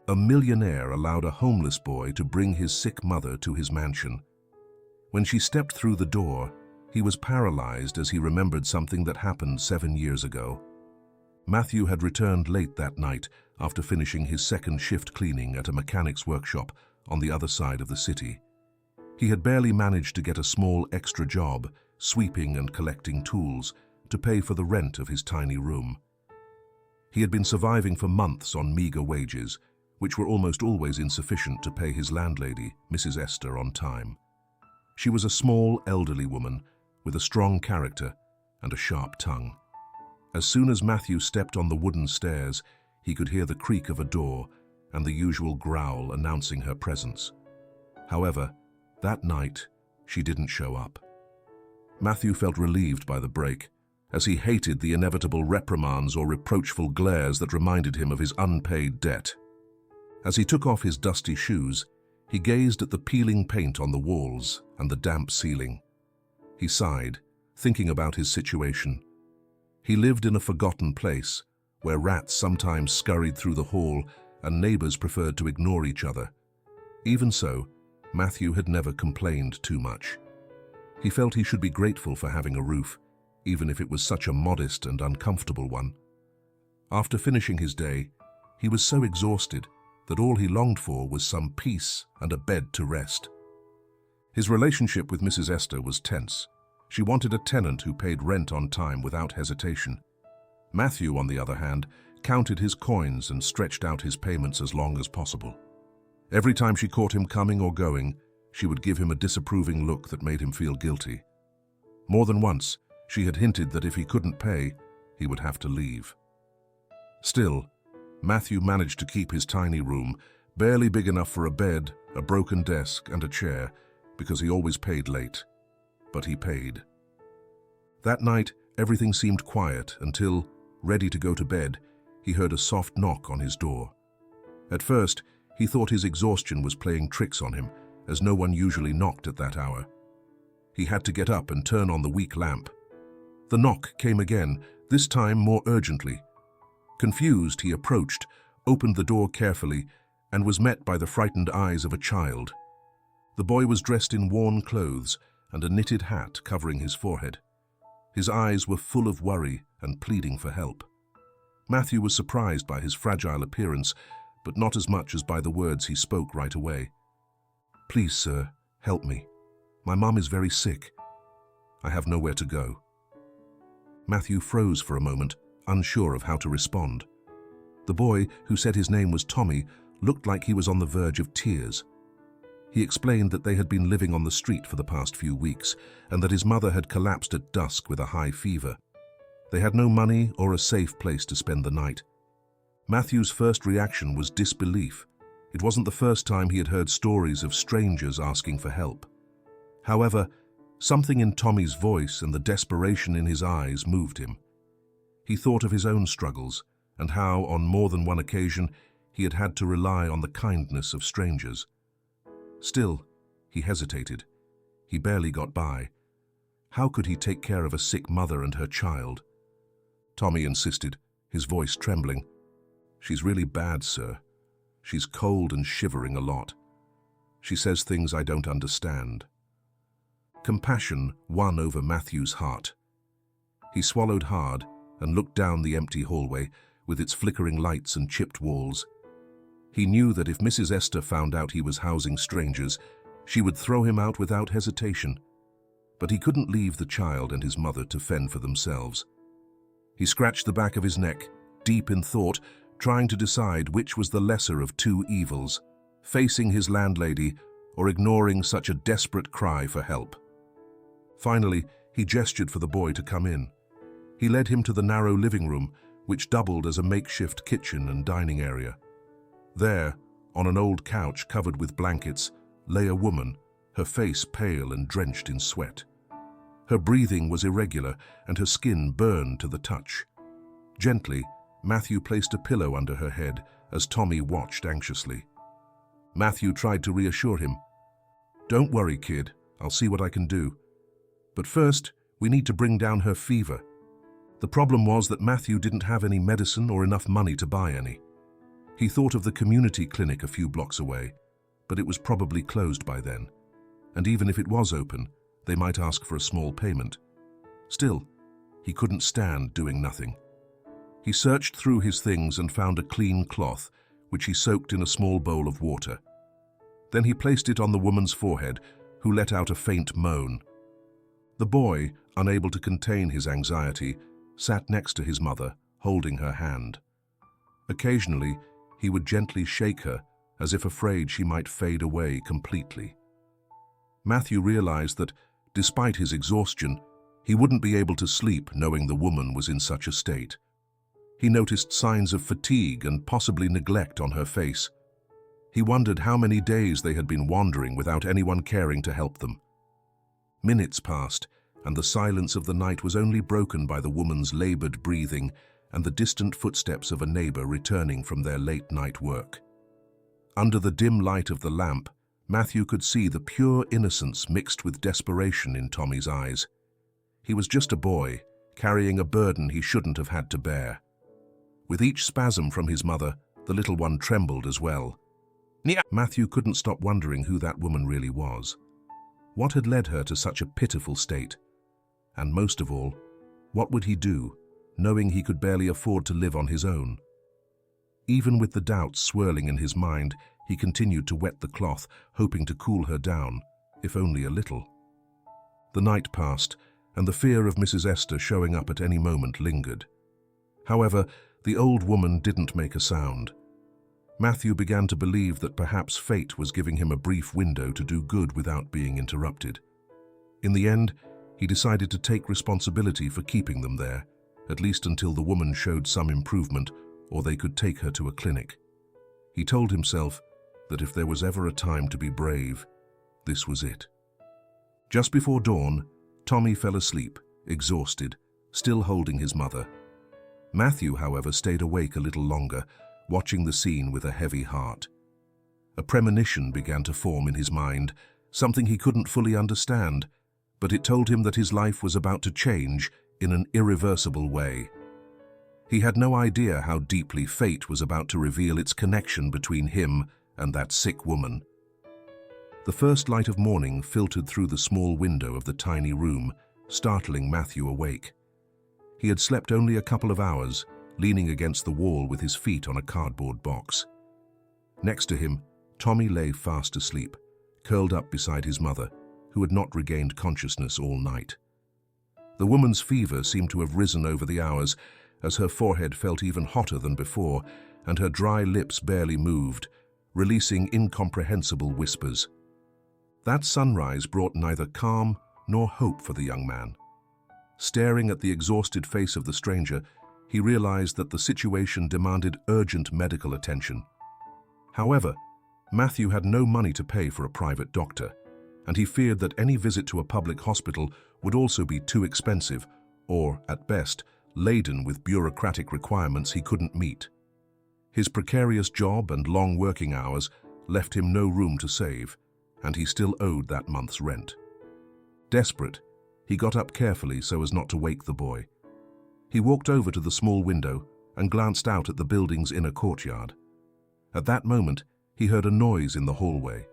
A millionaire allowed a homeless boy to bring his sick mother to his mansion. When she stepped through the door, he was paralyzed as he remembered something that happened 7 years ago. Matthew had returned late that night after finishing his second shift cleaning at a mechanic's workshop on the other side of the city. He had barely managed to get a small extra job, sweeping and collecting tools, to pay for the rent of his tiny room. He had been surviving for months on meager wages, which were almost always insufficient to pay his landlady, Mrs. Esther, on time. She was a small, elderly woman with a strong character and a sharp tongue. As soon as Matthew stepped on the wooden stairs, he could hear the creak of a door and the usual growl announcing her presence. However, that night, she didn't show up. Matthew felt relieved by the break, as he hated the inevitable reprimands or reproachful glares that reminded him of his unpaid debt. As he took off his dusty shoes, he gazed at the peeling paint on the walls and the damp ceiling. He sighed, thinking about his situation. He lived in a forgotten place, where rats sometimes scurried through the hall and neighbors preferred to ignore each other. Even so, Matthew had never complained too much. He felt he should be grateful for having a roof, even if it was such a modest and uncomfortable one. After finishing his day, he was so exhausted that all he longed for was some peace and a bed to rest. His relationship with Mrs. Esther was tense. She wanted a tenant who paid rent on time without hesitation. Matthew, on the other hand, counted his coins and stretched out his payments as long as possible. Every time she caught him coming or going, she would give him a disapproving look that made him feel guilty. More than once, she had hinted that if he couldn't pay, he would have to leave. Still, Matthew managed to keep his tiny room, barely big enough for a bed, a broken desk, and a chair, because he always paid late. But he paid. That night, everything seemed quiet until, ready to go to bed, he heard a soft knock on his door. At first, he thought his exhaustion was playing tricks on him, as no one usually knocked at that hour. He had to get up and turn on the weak lamp. The knock came again, this time more urgently. Confused, he approached, opened the door carefully, and was met by the frightened eyes of a child. The boy was dressed in worn clothes and a knitted hat covering his forehead. His eyes were full of worry and pleading for help. Matthew was surprised by his fragile appearance, but not as much as by the words he spoke right away. "Please, sir, help me. My mum is very sick. I have nowhere to go." Matthew froze for a moment, unsure of how to respond. The boy, who said his name was Tommy, looked like he was on the verge of tears. He explained that they had been living on the street for the past few weeks and that his mother had collapsed at dusk with a high fever. They had no money or a safe place to spend the night. Matthew's first reaction was disbelief. It wasn't the first time he had heard stories of strangers asking for help. However, something in Tommy's voice and the desperation in his eyes moved him. He thought of his own struggles and how, on more than one occasion, he had had to rely on the kindness of strangers. Still, he hesitated. He barely got by. How could he take care of a sick mother and her child? Tommy insisted, his voice trembling. "She's really bad, sir. She's cold and shivering a lot. She says things I don't understand." Compassion won over Matthew's heart. He swallowed hard and looked down the empty hallway with its flickering lights and chipped walls. He knew that if Mrs. Esther found out he was housing strangers, she would throw him out without hesitation. But he couldn't leave the child and his mother to fend for themselves. He scratched the back of his neck, deep in thought, trying to decide which was the lesser of two evils, facing his landlady or ignoring such a desperate cry for help. Finally, he gestured for the boy to come in. He led him to the narrow living room, which doubled as a makeshift kitchen and dining area. There, on an old couch covered with blankets, lay a woman, her face pale and drenched in sweat. Her breathing was irregular and her skin burned to the touch. Gently, Matthew placed a pillow under her head as Tommy watched anxiously. Matthew tried to reassure him. "Don't worry, kid. I'll see what I can do. But first, we need to bring down her fever." The problem was that Matthew didn't have any medicine or enough money to buy any. He thought of the community clinic a few blocks away, but it was probably closed by then. And even if it was open, they might ask for a small payment. Still, he couldn't stand doing nothing. He searched through his things and found a clean cloth, which he soaked in a small bowl of water. Then he placed it on the woman's forehead, who let out a faint moan. The boy, unable to contain his anxiety, sat next to his mother, holding her hand. Occasionally, he would gently shake her, as if afraid she might fade away completely. Matthew realized that, despite his exhaustion, he wouldn't be able to sleep knowing the woman was in such a state. He noticed signs of fatigue and possibly neglect on her face. He wondered how many days they had been wandering without anyone caring to help them. Minutes passed, and the silence of the night was only broken by the woman's labored breathing and the distant footsteps of a neighbor returning from their late-night work. Under the dim light of the lamp, Matthew could see the pure innocence mixed with desperation in Tommy's eyes. He was just a boy, carrying a burden he shouldn't have had to bear. With each spasm from his mother, the little one trembled as well. Matthew couldn't stop wondering who that woman really was. What had led her to such a pitiful state? And most of all, what would he do, knowing he could barely afford to live on his own? Even with the doubts swirling in his mind, he continued to wet the cloth, hoping to cool her down, if only a little. The night passed, and the fear of Mrs. Esther showing up at any moment lingered. However, the old woman didn't make a sound. Matthew began to believe that perhaps fate was giving him a brief window to do good without being interrupted. In the end, he decided to take responsibility for keeping them there, at least until the woman showed some improvement or they could take her to a clinic. He told himself that if there was ever a time to be brave, this was it. Just before dawn, Tommy fell asleep, exhausted, still holding his mother. Matthew, however, stayed awake a little longer, watching the scene with a heavy heart. A premonition began to form in his mind, something he couldn't fully understand, but it told him that his life was about to change in an irreversible way. He had no idea how deeply fate was about to reveal its connection between him and that sick woman. The first light of morning filtered through the small window of the tiny room, startling Matthew awake. He had slept only a couple of hours, leaning against the wall with his feet on a cardboard box. Next to him, Tommy lay fast asleep, curled up beside his mother, who had not regained consciousness all night. The woman's fever seemed to have risen over the hours, as her forehead felt even hotter than before, and her dry lips barely moved, releasing incomprehensible whispers. That sunrise brought neither calm nor hope for the young man. Staring at the exhausted face of the stranger, he realized that the situation demanded urgent medical attention. However, Matthew had no money to pay for a private doctor, and he feared that any visit to a public hospital would also be too expensive, or, at best, laden with bureaucratic requirements he couldn't meet. His precarious job and long working hours left him no room to save, and he still owed that month's rent. Desperate, he got up carefully so as not to wake the boy. He walked over to the small window and glanced out at the building's inner courtyard. At that moment, he heard a noise in the hallway,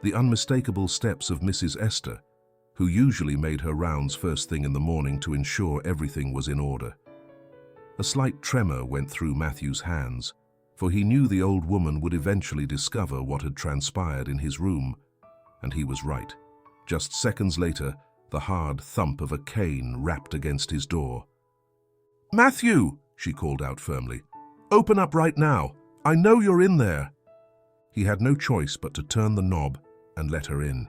the unmistakable steps of Mrs. Esther, who usually made her rounds first thing in the morning to ensure everything was in order. A slight tremor went through Matthew's hands, for he knew the old woman would eventually discover what had transpired in his room, and he was right. Just seconds later, the hard thump of a cane rapped against his door. "Matthew!" she called out firmly. "Open up right now! I know you're in there!" He had no choice but to turn the knob and let her in.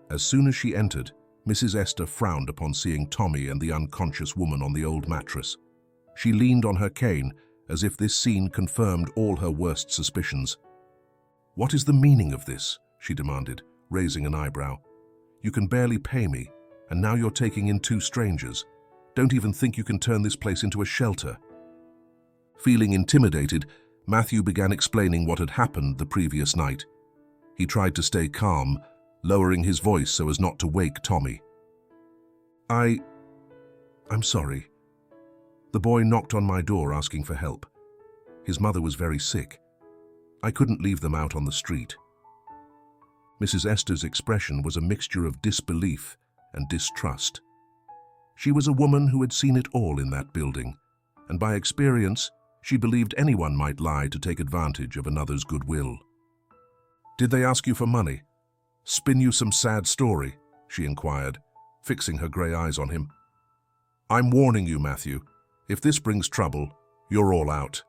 As soon as she entered, Mrs. Esther frowned upon seeing Tommy and the unconscious woman on the old mattress. She leaned on her cane, as if this scene confirmed all her worst suspicions. "What is the meaning of this?" she demanded, raising an eyebrow. "You can barely pay me, and now you're taking in two strangers. Don't even think you can turn this place into a shelter." Feeling intimidated, Matthew began explaining what had happened the previous night. He tried to stay calm, lowering his voice so as not to wake Tommy. I'm sorry. The boy knocked on my door asking for help. His mother was very sick, I couldn't leave them out on the street." Mrs. Esther's expression was a mixture of disbelief and distrust. She was a woman who had seen it all in that building, and by experience, she believed anyone might lie to take advantage of another's goodwill. "Did they ask you for money? Spin you some sad story?" she inquired, fixing her grey eyes on him. "I'm warning you, Matthew. If this brings trouble, you're all out."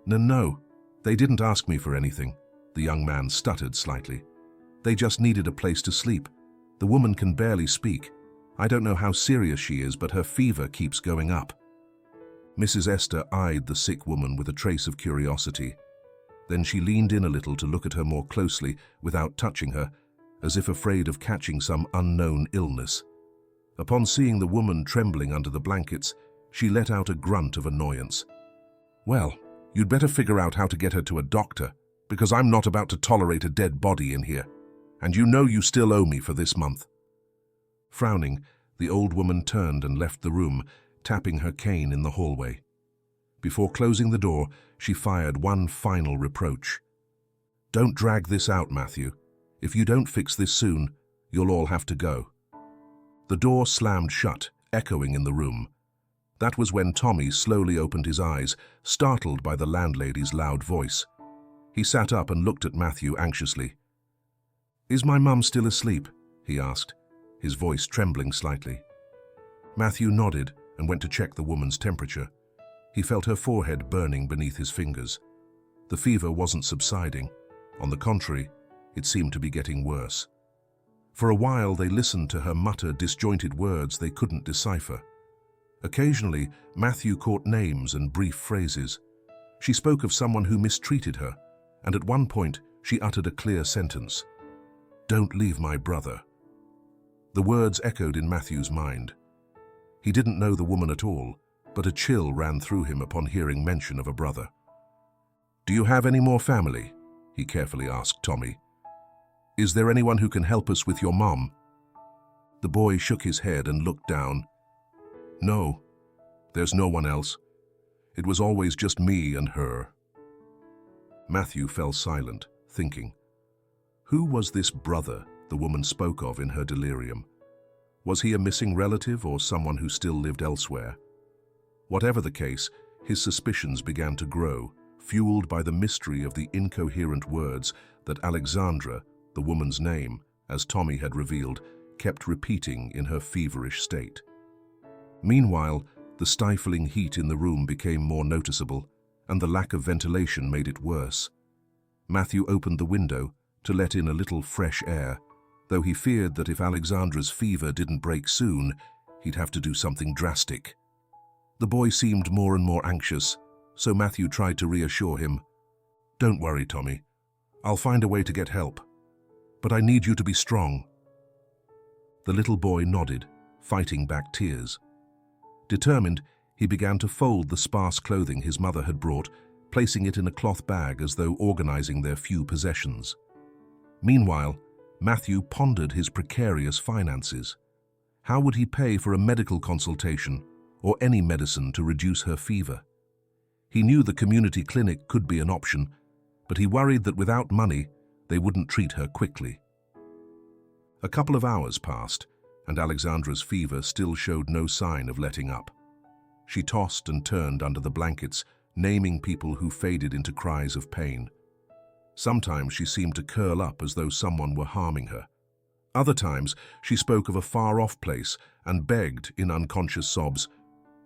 No, they didn't ask me for anything," the young man stuttered slightly. "They just needed a place to sleep. The woman can barely speak. I don't know how serious she is, but her fever keeps going up." Mrs. Esther eyed the sick woman with a trace of curiosity. Then she leaned in a little to look at her more closely without touching her, as if afraid of catching some unknown illness. Upon seeing the woman trembling under the blankets, she let out a grunt of annoyance. "Well, you'd better figure out how to get her to a doctor, because I'm not about to tolerate a dead body in here. And you know you still owe me for this month." Frowning, the old woman turned and left the room, tapping her cane in the hallway. Before closing the door, she fired one final reproach. "Don't drag this out, Matthew. If you don't fix this soon, you'll all have to go." The door slammed shut, echoing in the room. That was when Tommy slowly opened his eyes, startled by the landlady's loud voice. He sat up and looked at Matthew anxiously. "Is my mum still asleep?" he asked, his voice trembling slightly. Matthew nodded and went to check the woman's temperature. He felt her forehead burning beneath his fingers. The fever wasn't subsiding. On the contrary, it seemed to be getting worse. For a while they listened to her mutter disjointed words they couldn't decipher. Occasionally, Matthew caught names and brief phrases. She spoke of someone who mistreated her, and at one point she uttered a clear sentence. "Don't leave my brother." The words echoed in Matthew's mind. He didn't know the woman at all, but a chill ran through him upon hearing mention of a brother. "Do you have any more family?" he carefully asked Tommy. "Is there anyone who can help us with your mom?" The boy shook his head and looked down. "No, there's no one else. It was always just me and her." Matthew fell silent, thinking. Who was this brother the woman spoke of in her delirium? Was he a missing relative or someone who still lived elsewhere? Whatever the case, his suspicions began to grow, fueled by the mystery of the incoherent words that Alexandra, the woman's name, as Tommy had revealed, kept repeating in her feverish state. Meanwhile, the stifling heat in the room became more noticeable, and the lack of ventilation made it worse. Matthew opened the window to let in a little fresh air, though he feared that if Alexandra's fever didn't break soon, he'd have to do something drastic. The boy seemed more and more anxious, so Matthew tried to reassure him. "Don't worry, Tommy. I'll find a way to get help. But I need you to be strong." The little boy nodded, fighting back tears. Determined, he began to fold the sparse clothing his mother had brought, placing it in a cloth bag as though organizing their few possessions. Meanwhile, Matthew pondered his precarious finances. How would he pay for a medical consultation or any medicine to reduce her fever? He knew the community clinic could be an option, but he worried that without money, they wouldn't treat her quickly. A couple of hours passed, and Alexandra's fever still showed no sign of letting up. She tossed and turned under the blankets, naming people who faded into cries of pain. Sometimes she seemed to curl up as though someone were harming her. Other times she spoke of a far-off place and begged, in unconscious sobs,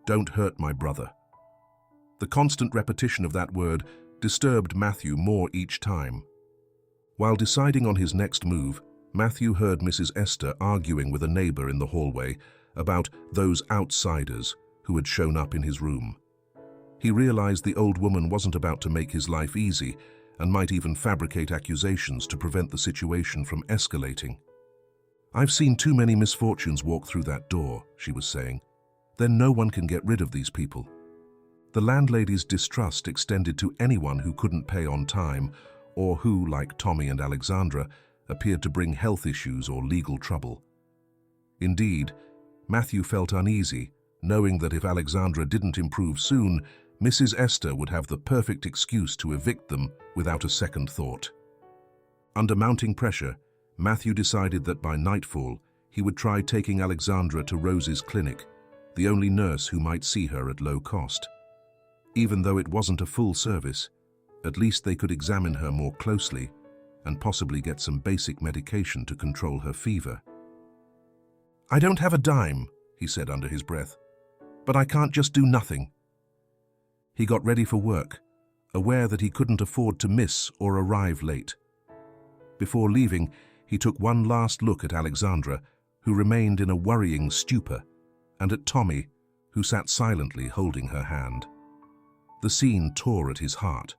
"Don't hurt my brother." The constant repetition of that word disturbed Matthew more each time. While deciding on his next move, Matthew heard Mrs. Esther arguing with a neighbor in the hallway about those outsiders who had shown up in his room. He realized the old woman wasn't about to make his life easy and might even fabricate accusations to prevent the situation from escalating. "I've seen too many misfortunes walk through that door," she was saying. "Then no one can get rid of these people." The landlady's distrust extended to anyone who couldn't pay on time or who, like Tommy and Alexandra, appeared to bring health issues or legal trouble. Indeed, Matthew felt uneasy, knowing that if Alexandra didn't improve soon, Mrs. Esther would have the perfect excuse to evict them without a second thought. Under mounting pressure, Matthew decided that by nightfall he would try taking Alexandra to Rose's clinic, the only nurse who might see her at low cost. Even though it wasn't a full service, at least they could examine her more closely and possibly get some basic medication to control her fever. "I don't have a dime," he said under his breath, "but I can't just do nothing." He got ready for work, aware that he couldn't afford to miss or arrive late. Before leaving, he took one last look at Alexandra, who remained in a worrying stupor, and at Tommy, who sat silently holding her hand. The scene tore at his heart.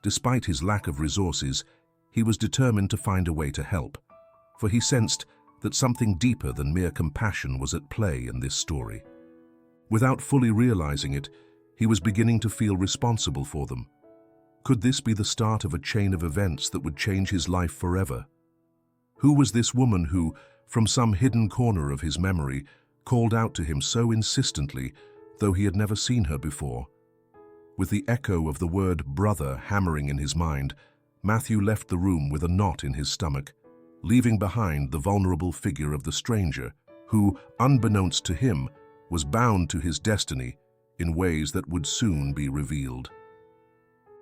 Despite his lack of resources, he was determined to find a way to help, for he sensed that something deeper than mere compassion was at play in this story. Without fully realizing it, he was beginning to feel responsible for them. Could this be the start of a chain of events that would change his life forever? Who was this woman who, from some hidden corner of his memory, called out to him so insistently, though he had never seen her before? With the echo of the word brother hammering in his mind, Matthew left the room with a knot in his stomach, leaving behind the vulnerable figure of the stranger, who, unbeknownst to him, was bound to his destiny in ways that would soon be revealed.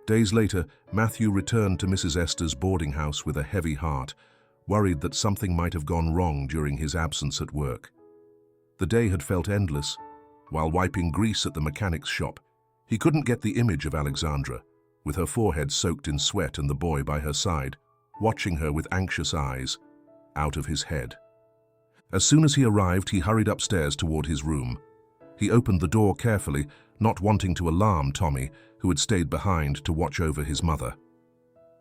Days later, Matthew returned to Mrs. Esther's boarding house with a heavy heart, worried that something might have gone wrong during his absence at work. The day had felt endless. While wiping grease at the mechanic's shop, he couldn't get the image of Alexandra, with her forehead soaked in sweat and the boy by her side, watching her with anxious eyes, out of his head. As soon as he arrived, he hurried upstairs toward his room. He opened the door carefully, not wanting to alarm Tommy, who had stayed behind to watch over his mother.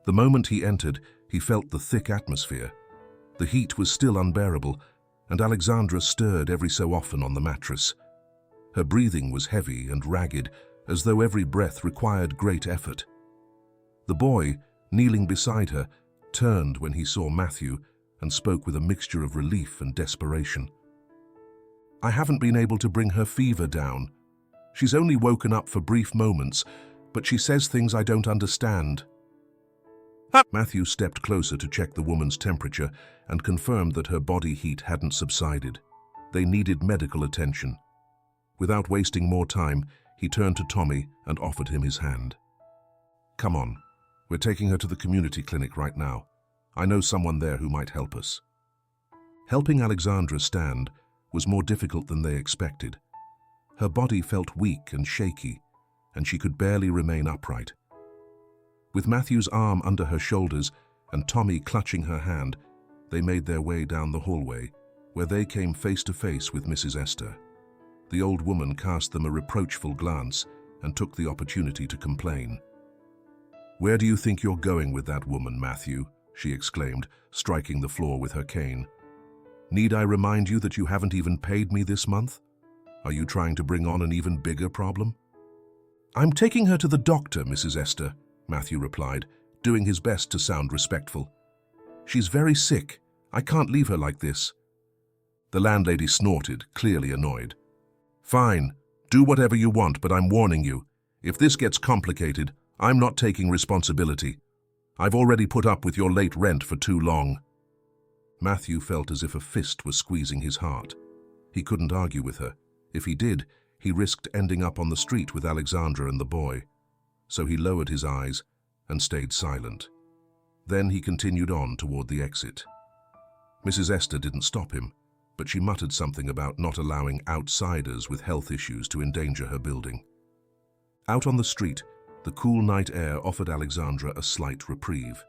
The moment he entered, he felt the thick atmosphere. The heat was still unbearable, and Alexandra stirred every so often on the mattress. Her breathing was heavy and ragged, as though every breath required great effort. The boy, kneeling beside her, turned when he saw Matthew and spoke with a mixture of relief and desperation. "I haven't been able to bring her fever down. She's only woken up for brief moments, but she says things I don't understand." Matthew stepped closer to check the woman's temperature and confirmed that her body heat hadn't subsided. They needed medical attention. Without wasting more time, he turned to Tommy and offered him his hand. "Come on, we're taking her to the community clinic right now. I know someone there who might help us." Helping Alexandra stand was more difficult than they expected. Her body felt weak and shaky, and she could barely remain upright. With Matthew's arm under her shoulders and Tommy clutching her hand, they made their way down the hallway, where they came face to face with Mrs. Esther. The old woman cast them a reproachful glance and took the opportunity to complain. "Where do you think you're going with that woman, Matthew?" she exclaimed, striking the floor with her cane. "Need I remind you that you haven't even paid me this month? Are you trying to bring on an even bigger problem?" "I'm taking her to the doctor, Mrs. Esther," Matthew replied, doing his best to sound respectful. "She's very sick. I can't leave her like this." The landlady snorted, clearly annoyed. "Fine, do whatever you want, but I'm warning you. If this gets complicated, I'm not taking responsibility. I've already put up with your late rent for too long." Matthew felt as if a fist was squeezing his heart. He couldn't argue with her. If he did, he risked ending up on the street with Alexandra and the boy. So he lowered his eyes and stayed silent. Then he continued on toward the exit. Mrs. Esther didn't stop him, but she muttered something about not allowing outsiders with health issues to endanger her building. Out on the street, the cool night air offered Alexandra a slight reprieve.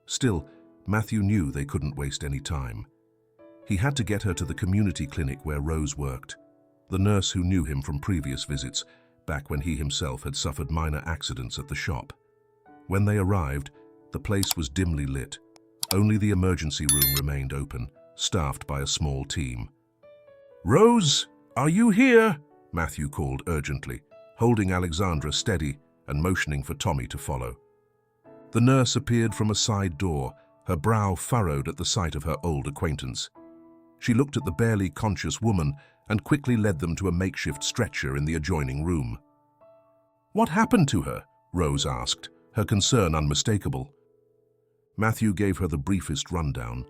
Still, Matthew knew they couldn't waste any time. He had to get her to the community clinic where Rose worked, the nurse who knew him from previous visits, back when he himself had suffered minor accidents at the shop. When they arrived, the place was dimly lit. Only the emergency room remained open, staffed by a small team. "Rose, are you here?" Matthew called urgently, holding Alexandra steady and motioning for Tommy to follow. The nurse appeared from a side door, her brow furrowed at the sight of her old acquaintance. She looked at the barely conscious woman and quickly led them to a makeshift stretcher in the adjoining room. "What happened to her?" Rose asked, her concern unmistakable. Matthew gave her the briefest rundown.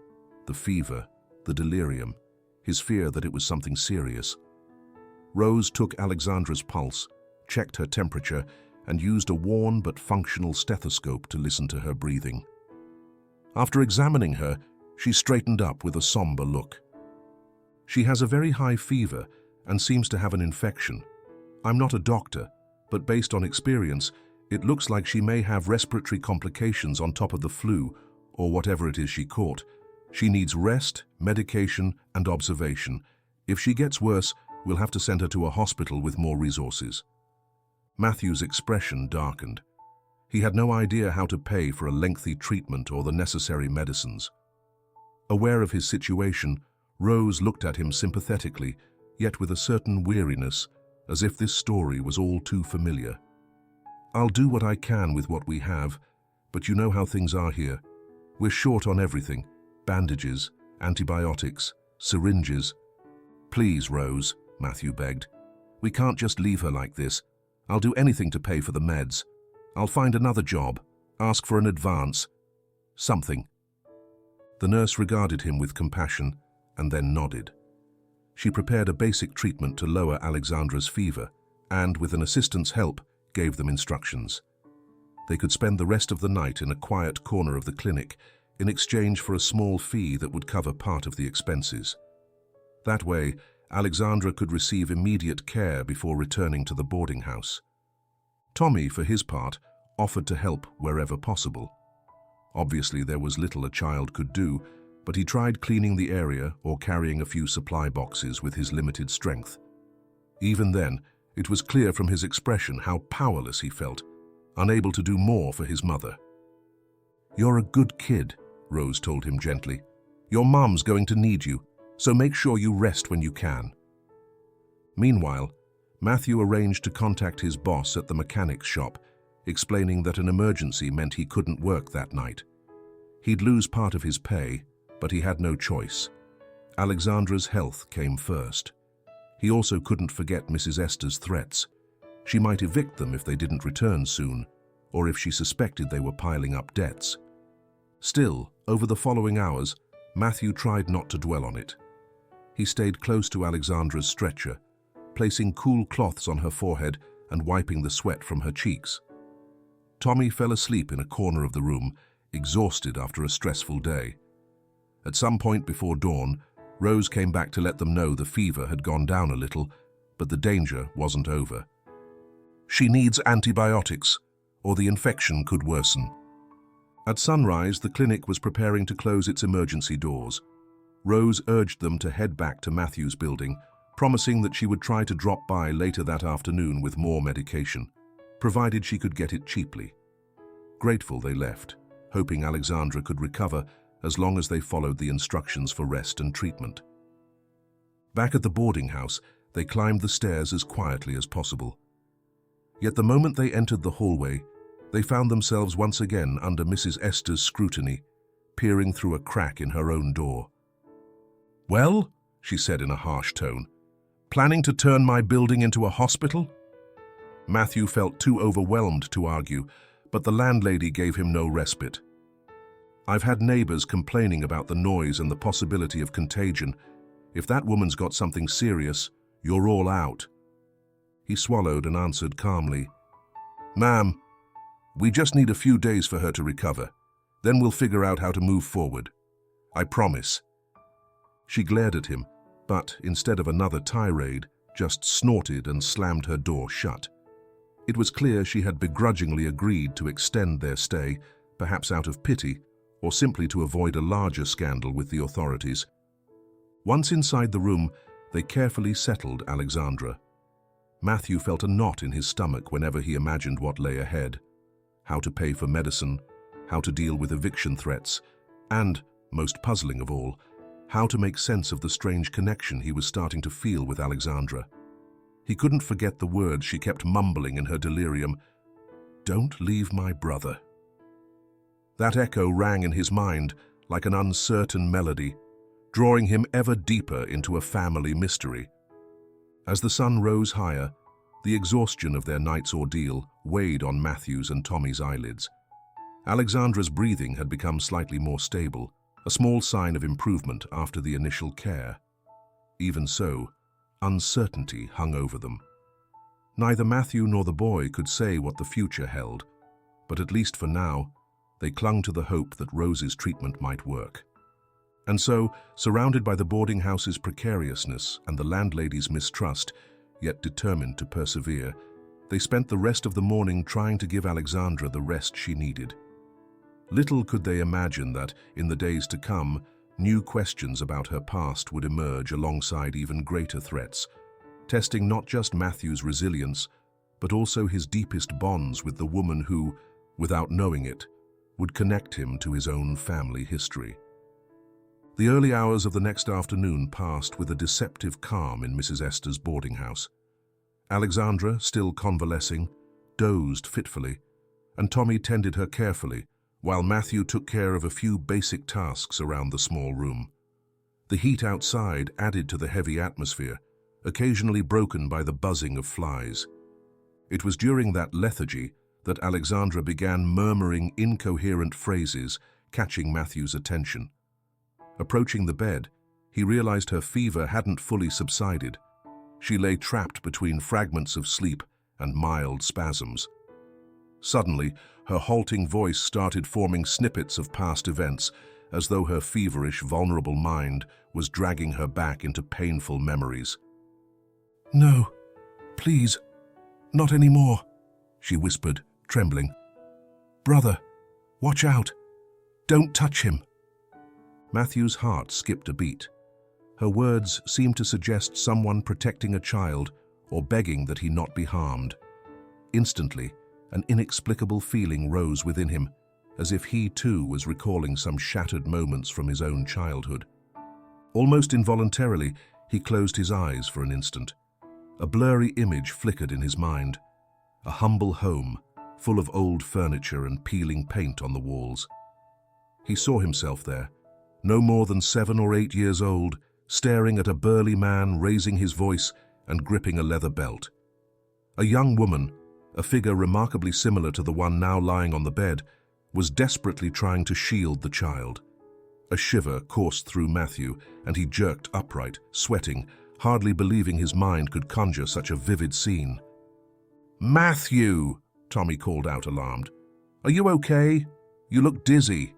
The fever, the delirium, his fear that it was something serious. Rose took Alexandra's pulse, checked her temperature, and used a worn but functional stethoscope to listen to her breathing. After examining her, she straightened up with a somber look. "She has a very high fever and seems to have an infection. I'm not a doctor, but based on experience, it looks like she may have respiratory complications on top of the flu, or whatever it is she caught. She needs rest, medication, and observation. If she gets worse, we'll have to send her to a hospital with more resources." Matthew's expression darkened. He had no idea how to pay for a lengthy treatment or the necessary medicines. Aware of his situation, Rose looked at him sympathetically, yet with a certain weariness, as if this story was all too familiar. "I'll do what I can with what we have, but you know how things are here. We're short on everything: bandages, antibiotics, syringes." "Please, Rose," Matthew begged. "We can't just leave her like this. I'll do anything to pay for the meds. I'll find another job, ask for an advance. Something." The nurse regarded him with compassion and then nodded. She prepared a basic treatment to lower Alexandra's fever and, with an assistant's help, gave them instructions. They could spend the rest of the night in a quiet corner of the clinic in exchange for a small fee that would cover part of the expenses. That way, Alexandra could receive immediate care before returning to the boarding house. Tommy, for his part, offered to help wherever possible. Obviously, there was little a child could do, but he tried cleaning the area or carrying a few supply boxes with his limited strength. Even then, it was clear from his expression how powerless he felt, unable to do more for his mother. "You're a good kid," Rose told him gently. "Your mom's going to need you, so make sure you rest when you can." Meanwhile, Matthew arranged to contact his boss at the mechanic's shop, explaining that an emergency meant he couldn't work that night. He'd lose part of his pay, but he had no choice. Alexandra's health came first. He also couldn't forget Mrs. Esther's threats. She might evict them if they didn't return soon, or if she suspected they were piling up debts. Still, over the following hours, Matthew tried not to dwell on it. He stayed close to Alexandra's stretcher, placing cool cloths on her forehead and wiping the sweat from her cheeks. Tommy fell asleep in a corner of the room, exhausted after a stressful day. At some point before dawn, Rose came back to let them know the fever had gone down a little, but the danger wasn't over. "She needs antibiotics, or the infection could worsen." At sunrise, the clinic was preparing to close its emergency doors. Rose urged them to head back to Matthew's building, promising that she would try to drop by later that afternoon with more medication, provided she could get it cheaply. Grateful, they left, hoping Alexandra could recover as long as they followed the instructions for rest and treatment. Back at the boarding house, they climbed the stairs as quietly as possible. Yet the moment they entered the hallway, they found themselves once again under Mrs. Esther's scrutiny, peering through a crack in her own door. "Well," she said in a harsh tone, "planning to turn my building into a hospital?" Matthew felt too overwhelmed to argue, but the landlady gave him no respite. "I've had neighbors complaining about the noise and the possibility of contagion. If that woman's got something serious, you're all out." He swallowed and answered calmly, "Ma'am, we just need a few days for her to recover. Then we'll figure out how to move forward. I promise." She glared at him, but instead of another tirade, just snorted and slammed her door shut. It was clear she had begrudgingly agreed to extend their stay, perhaps out of pity, or simply to avoid a larger scandal with the authorities. Once inside the room, they carefully settled Alexandra. Matthew felt a knot in his stomach whenever he imagined what lay ahead: how to pay for medicine, how to deal with eviction threats, and, most puzzling of all, how to make sense of the strange connection he was starting to feel with Alexandra. He couldn't forget the words she kept mumbling in her delirium: "Don't leave my brother." That echo rang in his mind like an uncertain melody, drawing him ever deeper into a family mystery. As the sun rose higher, The exhaustion of their night's ordeal weighed on Matthew's and Tommy's eyelids. Alexandra's breathing had become slightly more stable, a small sign of improvement after the initial care. Even so, uncertainty hung over them. Neither Matthew nor the boy could say what the future held, but at least for now, they clung to the hope that Rose's treatment might work. And so, surrounded by the boarding house's precariousness and the landlady's mistrust, yet determined to persevere, they spent the rest of the morning trying to give Alexandra the rest she needed. Little could they imagine that, in the days to come, new questions about her past would emerge alongside even greater threats, testing not just Matthew's resilience, but also his deepest bonds with the woman who, without knowing it, would connect him to his own family history. The early hours of the next afternoon passed with a deceptive calm in Mrs. Esther's boarding house. Alexandra, still convalescing, dozed fitfully, and Tommy tended her carefully, while Matthew took care of a few basic tasks around the small room. The heat outside added to the heavy atmosphere, occasionally broken by the buzzing of flies. It was during that lethargy that Alexandra began murmuring incoherent phrases, catching Matthew's attention. Approaching the bed, he realized her fever hadn't fully subsided. She lay trapped between fragments of sleep and mild spasms. Suddenly, her halting voice started forming snippets of past events, as though her feverish, vulnerable mind was dragging her back into painful memories. "No, please, not anymore," she whispered, trembling. "Brother, watch out. Don't touch him." Matthew's heart skipped a beat. Her words seemed to suggest someone protecting a child or begging that he not be harmed. Instantly, an inexplicable feeling rose within him, as if he too was recalling some shattered moments from his own childhood. Almost involuntarily, he closed his eyes for an instant. A blurry image flickered in his mind. A humble home, full of old furniture and peeling paint on the walls. He saw himself there, no more than 7 or 8 years old, staring at a burly man raising his voice and gripping a leather belt. A young woman, a figure remarkably similar to the one now lying on the bed, was desperately trying to shield the child. A shiver coursed through Matthew, and he jerked upright, sweating, hardly believing his mind could conjure such a vivid scene. "Matthew!" Tommy called out, alarmed. "Are you okay? You look dizzy."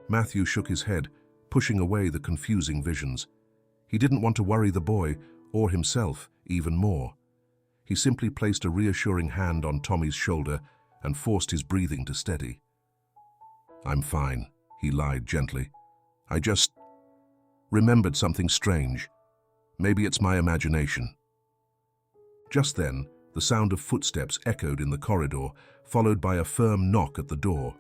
Matthew shook his head, pushing away the confusing visions. He didn't want to worry the boy, or himself, even more. He simply placed a reassuring hand on Tommy's shoulder and forced his breathing to steady. "I'm fine," he lied gently. "I just remembered something strange. Maybe it's my imagination." Just then, the sound of footsteps echoed in the corridor, followed by a firm knock at the door.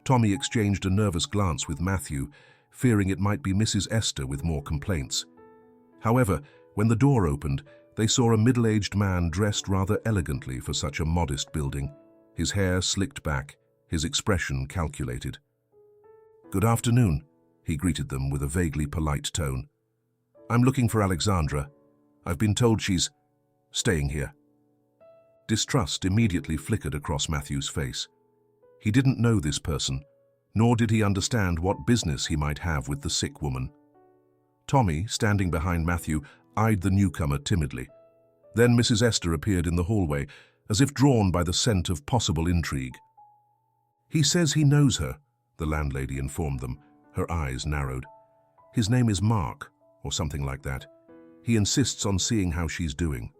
Tommy exchanged a nervous glance with Matthew, fearing it might be Mrs. Esther with more complaints. However, when the door opened, they saw a middle-aged man dressed rather elegantly for such a modest building, his hair slicked back, his expression calculated. "Good afternoon," he greeted them with a vaguely polite tone. "I'm looking for Alexandra. I've been told she's staying here." Distrust immediately flickered across Matthew's face. He didn't know this person, nor did he understand what business he might have with the sick woman. Tommy, standing behind Matthew, eyed the newcomer timidly. Then Mrs. Esther appeared in the hallway, as if drawn by the scent of possible intrigue. "He says he knows her," the landlady informed them, her eyes narrowed. "His name is Mark, or something like that. He insists on seeing how she's doing."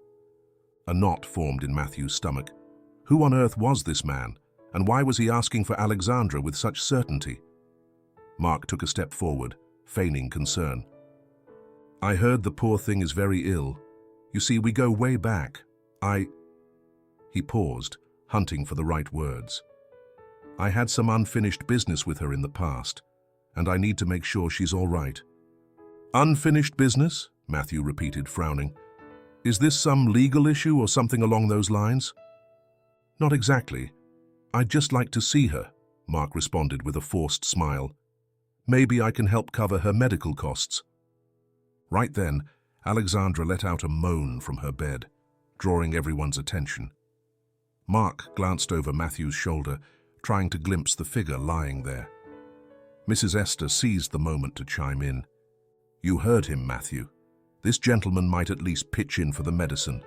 A knot formed in Matthew's stomach. Who on earth was this man, and why was he asking for Alexandra with such certainty? Mark took a step forward, feigning concern. "I heard the poor thing is very ill. You see, we go way back. He paused, hunting for the right words. "I had some unfinished business with her in the past, and I need to make sure she's all right." "Unfinished business?" Matthew repeated, frowning. "Is this some legal issue or something along those lines?" "Not exactly. I'd just like to see her," Mark responded with a forced smile. "Maybe I can help cover her medical costs." Right then, Alexandra let out a moan from her bed. drawing everyone's attention. Mark glanced over Matthew's shoulder, trying to glimpse the figure lying there. Mrs. Esther seized the moment to chime in. "You heard him, Matthew. This gentleman might at least pitch in for the medicine.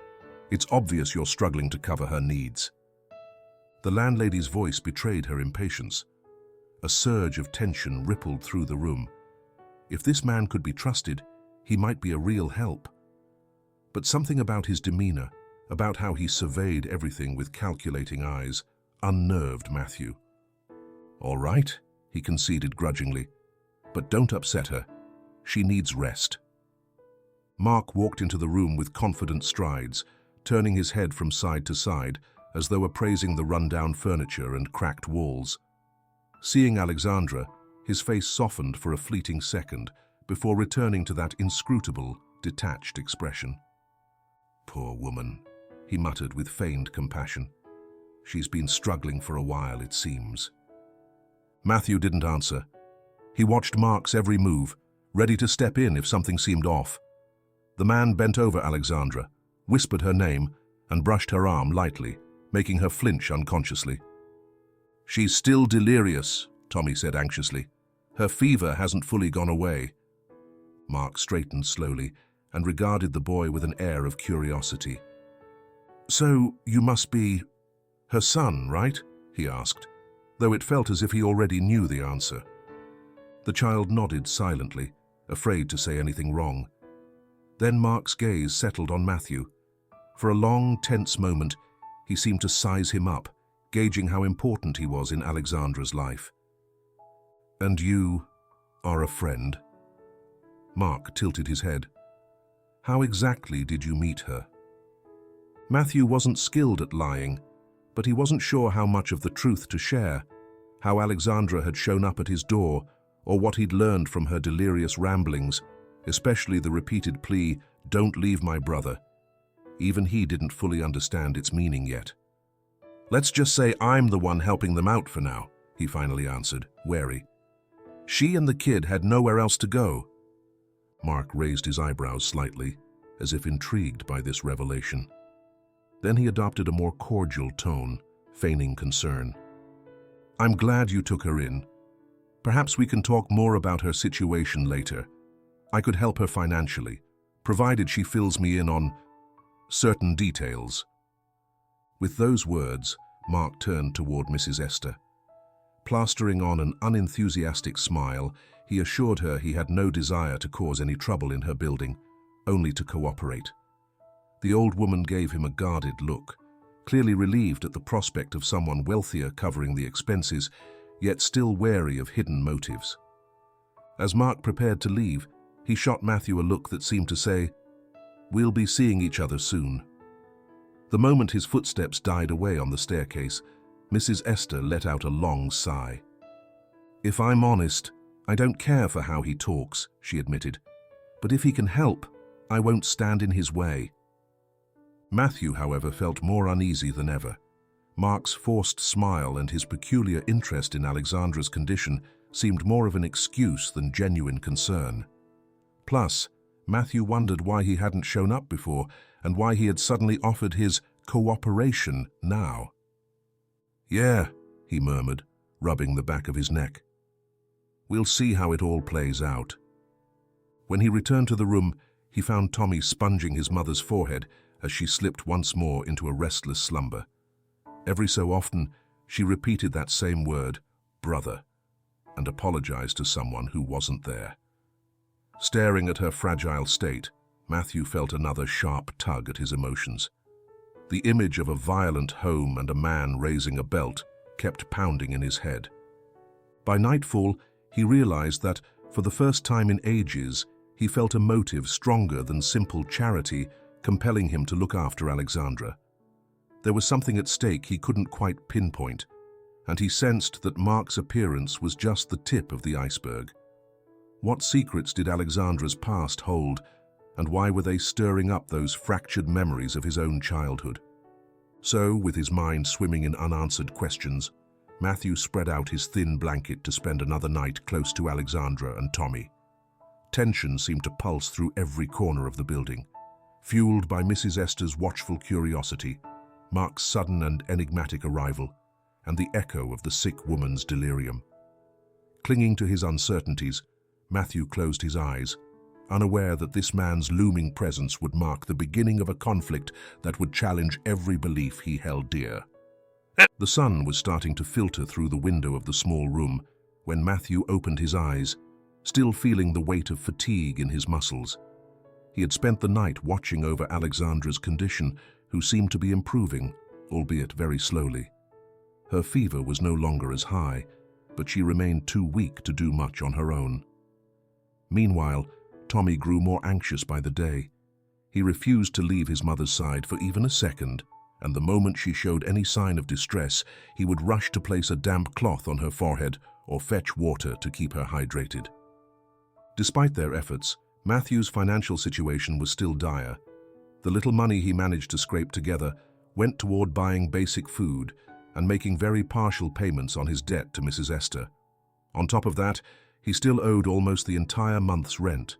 It's obvious you're struggling to cover her needs." The landlady's voice betrayed her impatience. A surge of tension rippled through the room. If this man could be trusted, he might be a real help. But something about his demeanor, about how he surveyed everything with calculating eyes, unnerved Matthew. "All right," he conceded grudgingly, "but don't upset her. She needs rest." Mark walked into the room with confident strides, turning his head from side to side, as though appraising the run-down furniture and cracked walls. Seeing Alexandra, his face softened for a fleeting second, before returning to that inscrutable, detached expression. "Poor woman," he muttered with feigned compassion. "She's been struggling for a while, it seems." Matthew didn't answer. He watched Mark's every move, ready to step in if something seemed off. The man bent over Alexandra, whispered her name, and brushed her arm lightly, making her flinch unconsciously. "She's still delirious," Tommy said anxiously. "Her fever hasn't fully gone away." Mark straightened slowly and regarded the boy with an air of curiosity. "So you must be her son, right?" he asked, though it felt as if he already knew the answer. The child nodded silently, afraid to say anything wrong. Then Mark's gaze settled on Matthew. For a long, tense moment, he seemed to size him up, gauging how important he was in Alexandra's life. "And you are a friend?" Mark tilted his head. "How exactly did you meet her?" Matthew wasn't skilled at lying, but he wasn't sure how much of the truth to share, how Alexandra had shown up at his door, or what he'd learned from her delirious ramblings, especially the repeated plea, "Don't leave my brother." Even he didn't fully understand its meaning yet. "Let's just say I'm the one helping them out for now," he finally answered, wary. "She and the kid had nowhere else to go." Mark raised his eyebrows slightly, as if intrigued by this revelation. Then he adopted a more cordial tone, feigning concern. "I'm glad you took her in. Perhaps we can talk more about her situation later. I could help her financially, provided she fills me in on certain details." With those words, Mark turned toward Mrs. Esther. Plastering on an unenthusiastic smile, he assured her he had no desire to cause any trouble in her building, only to cooperate. The old woman gave him a guarded look, clearly relieved at the prospect of someone wealthier covering the expenses, yet still wary of hidden motives. As Mark prepared to leave, he shot Matthew a look that seemed to say, "We'll be seeing each other soon." The moment his footsteps died away on the staircase, Mrs. Esther let out a long sigh. "If I'm honest, I don't care for how he talks," she admitted. "But if he can help, I won't stand in his way." Matthew, however, felt more uneasy than ever. Mark's forced smile and his peculiar interest in Alexandra's condition seemed more of an excuse than genuine concern. Plus, Matthew wondered why he hadn't shown up before and why he had suddenly offered his cooperation now. "Yeah," he murmured, rubbing the back of his neck. "We'll see how it all plays out." When he returned to the room, he found Tommy sponging his mother's forehead as she slipped once more into a restless slumber. Every so often, she repeated that same word, "brother," and apologized to someone who wasn't there. Staring at her fragile state, Matthew felt another sharp tug at his emotions. The image of a violent home and a man raising a belt kept pounding in his head. By nightfall, he realized that, for the first time in ages, he felt a motive stronger than simple charity compelling him to look after Alexandra. There was something at stake he couldn't quite pinpoint, and he sensed that Mark's appearance was just the tip of the iceberg. What secrets did Alexandra's past hold, and why were they stirring up those fractured memories of his own childhood? So, with his mind swimming in unanswered questions, Matthew spread out his thin blanket to spend another night close to Alexandra and Tommy. Tension seemed to pulse through every corner of the building. fueled by Mrs. Esther's watchful curiosity, Mark's sudden and enigmatic arrival, and the echo of the sick woman's delirium. Clinging to his uncertainties, Matthew closed his eyes, unaware that this man's looming presence would mark the beginning of a conflict that would challenge every belief he held dear. The sun was starting to filter through the window of the small room when Matthew opened his eyes, still feeling the weight of fatigue in his muscles. He had spent the night watching over Alexandra's condition, who seemed to be improving, albeit very slowly. Her fever was no longer as high, but she remained too weak to do much on her own. Meanwhile, Tommy grew more anxious by the day. He refused to leave his mother's side for even a second, and the moment she showed any sign of distress, he would rush to place a damp cloth on her forehead or fetch water to keep her hydrated. Despite their efforts, Matthew's financial situation was still dire. The little money he managed to scrape together went toward buying basic food and making very partial payments on his debt to Mrs. Esther. On top of that, he still owed almost the entire month's rent,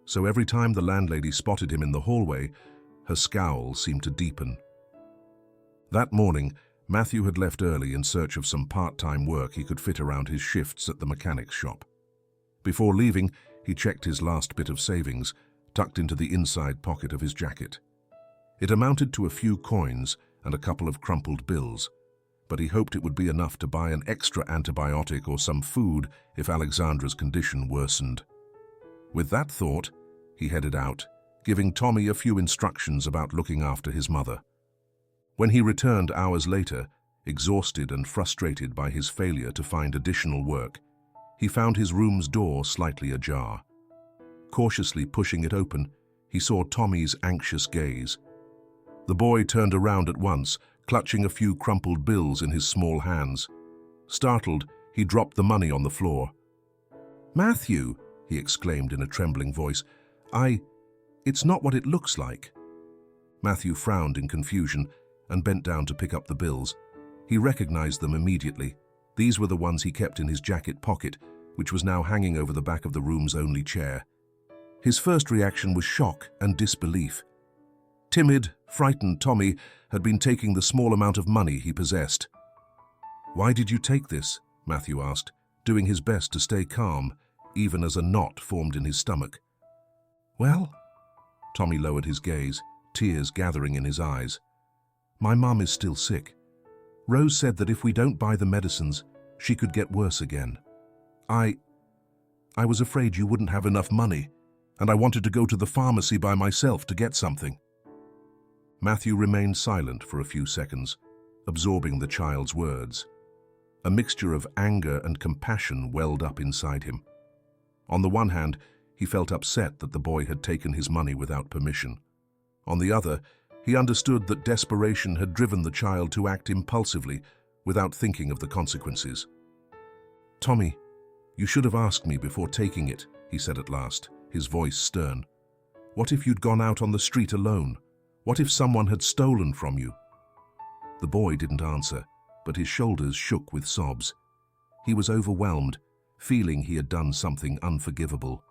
so every time the landlady spotted him in the hallway, her scowl seemed to deepen. That morning, Matthew had left early in search of some part-time work he could fit around his shifts at the mechanic's shop. Before leaving, he checked his last bit of savings, tucked into the inside pocket of his jacket. It amounted to a few coins and a couple of crumpled bills, but he hoped it would be enough to buy an extra antibiotic or some food if Alexandra's condition worsened. With that thought, he headed out, giving Tommy a few instructions about looking after his mother. When he returned hours later, exhausted and frustrated by his failure to find additional work, he found his room's door slightly ajar. Cautiously pushing it open, he saw Tommy's anxious gaze. The boy turned around at once, clutching a few crumpled bills in his small hands. Startled, he dropped the money on the floor. "Matthew," he exclaimed in a trembling voice, It's not what it looks like." Matthew frowned in confusion and bent down to pick up the bills. He recognized them immediately. These were the ones he kept in his jacket pocket, which was now hanging over the back of the room's only chair. His first reaction was shock and disbelief. Timid, frightened Tommy had been taking the small amount of money he possessed. "Why did you take this?" Matthew asked, doing his best to stay calm, even as a knot formed in his stomach. "Well," Tommy lowered his gaze, tears gathering in his eyes. "My mum is still sick. Rose said that if we don't buy the medicines, she could get worse again. I was afraid you wouldn't have enough money, and I wanted to go to the pharmacy by myself to get something." Matthew remained silent for a few seconds, absorbing the child's words. A mixture of anger and compassion welled up inside him. On the one hand, he felt upset that the boy had taken his money without permission. On the other, he understood that desperation had driven the child to act impulsively without thinking of the consequences. "Tommy, you should have asked me before taking it," he said at last, his voice stern. "What if you'd gone out on the street alone? What if someone had stolen from you?" The boy didn't answer, but his shoulders shook with sobs. He was overwhelmed, feeling he had done something unforgivable.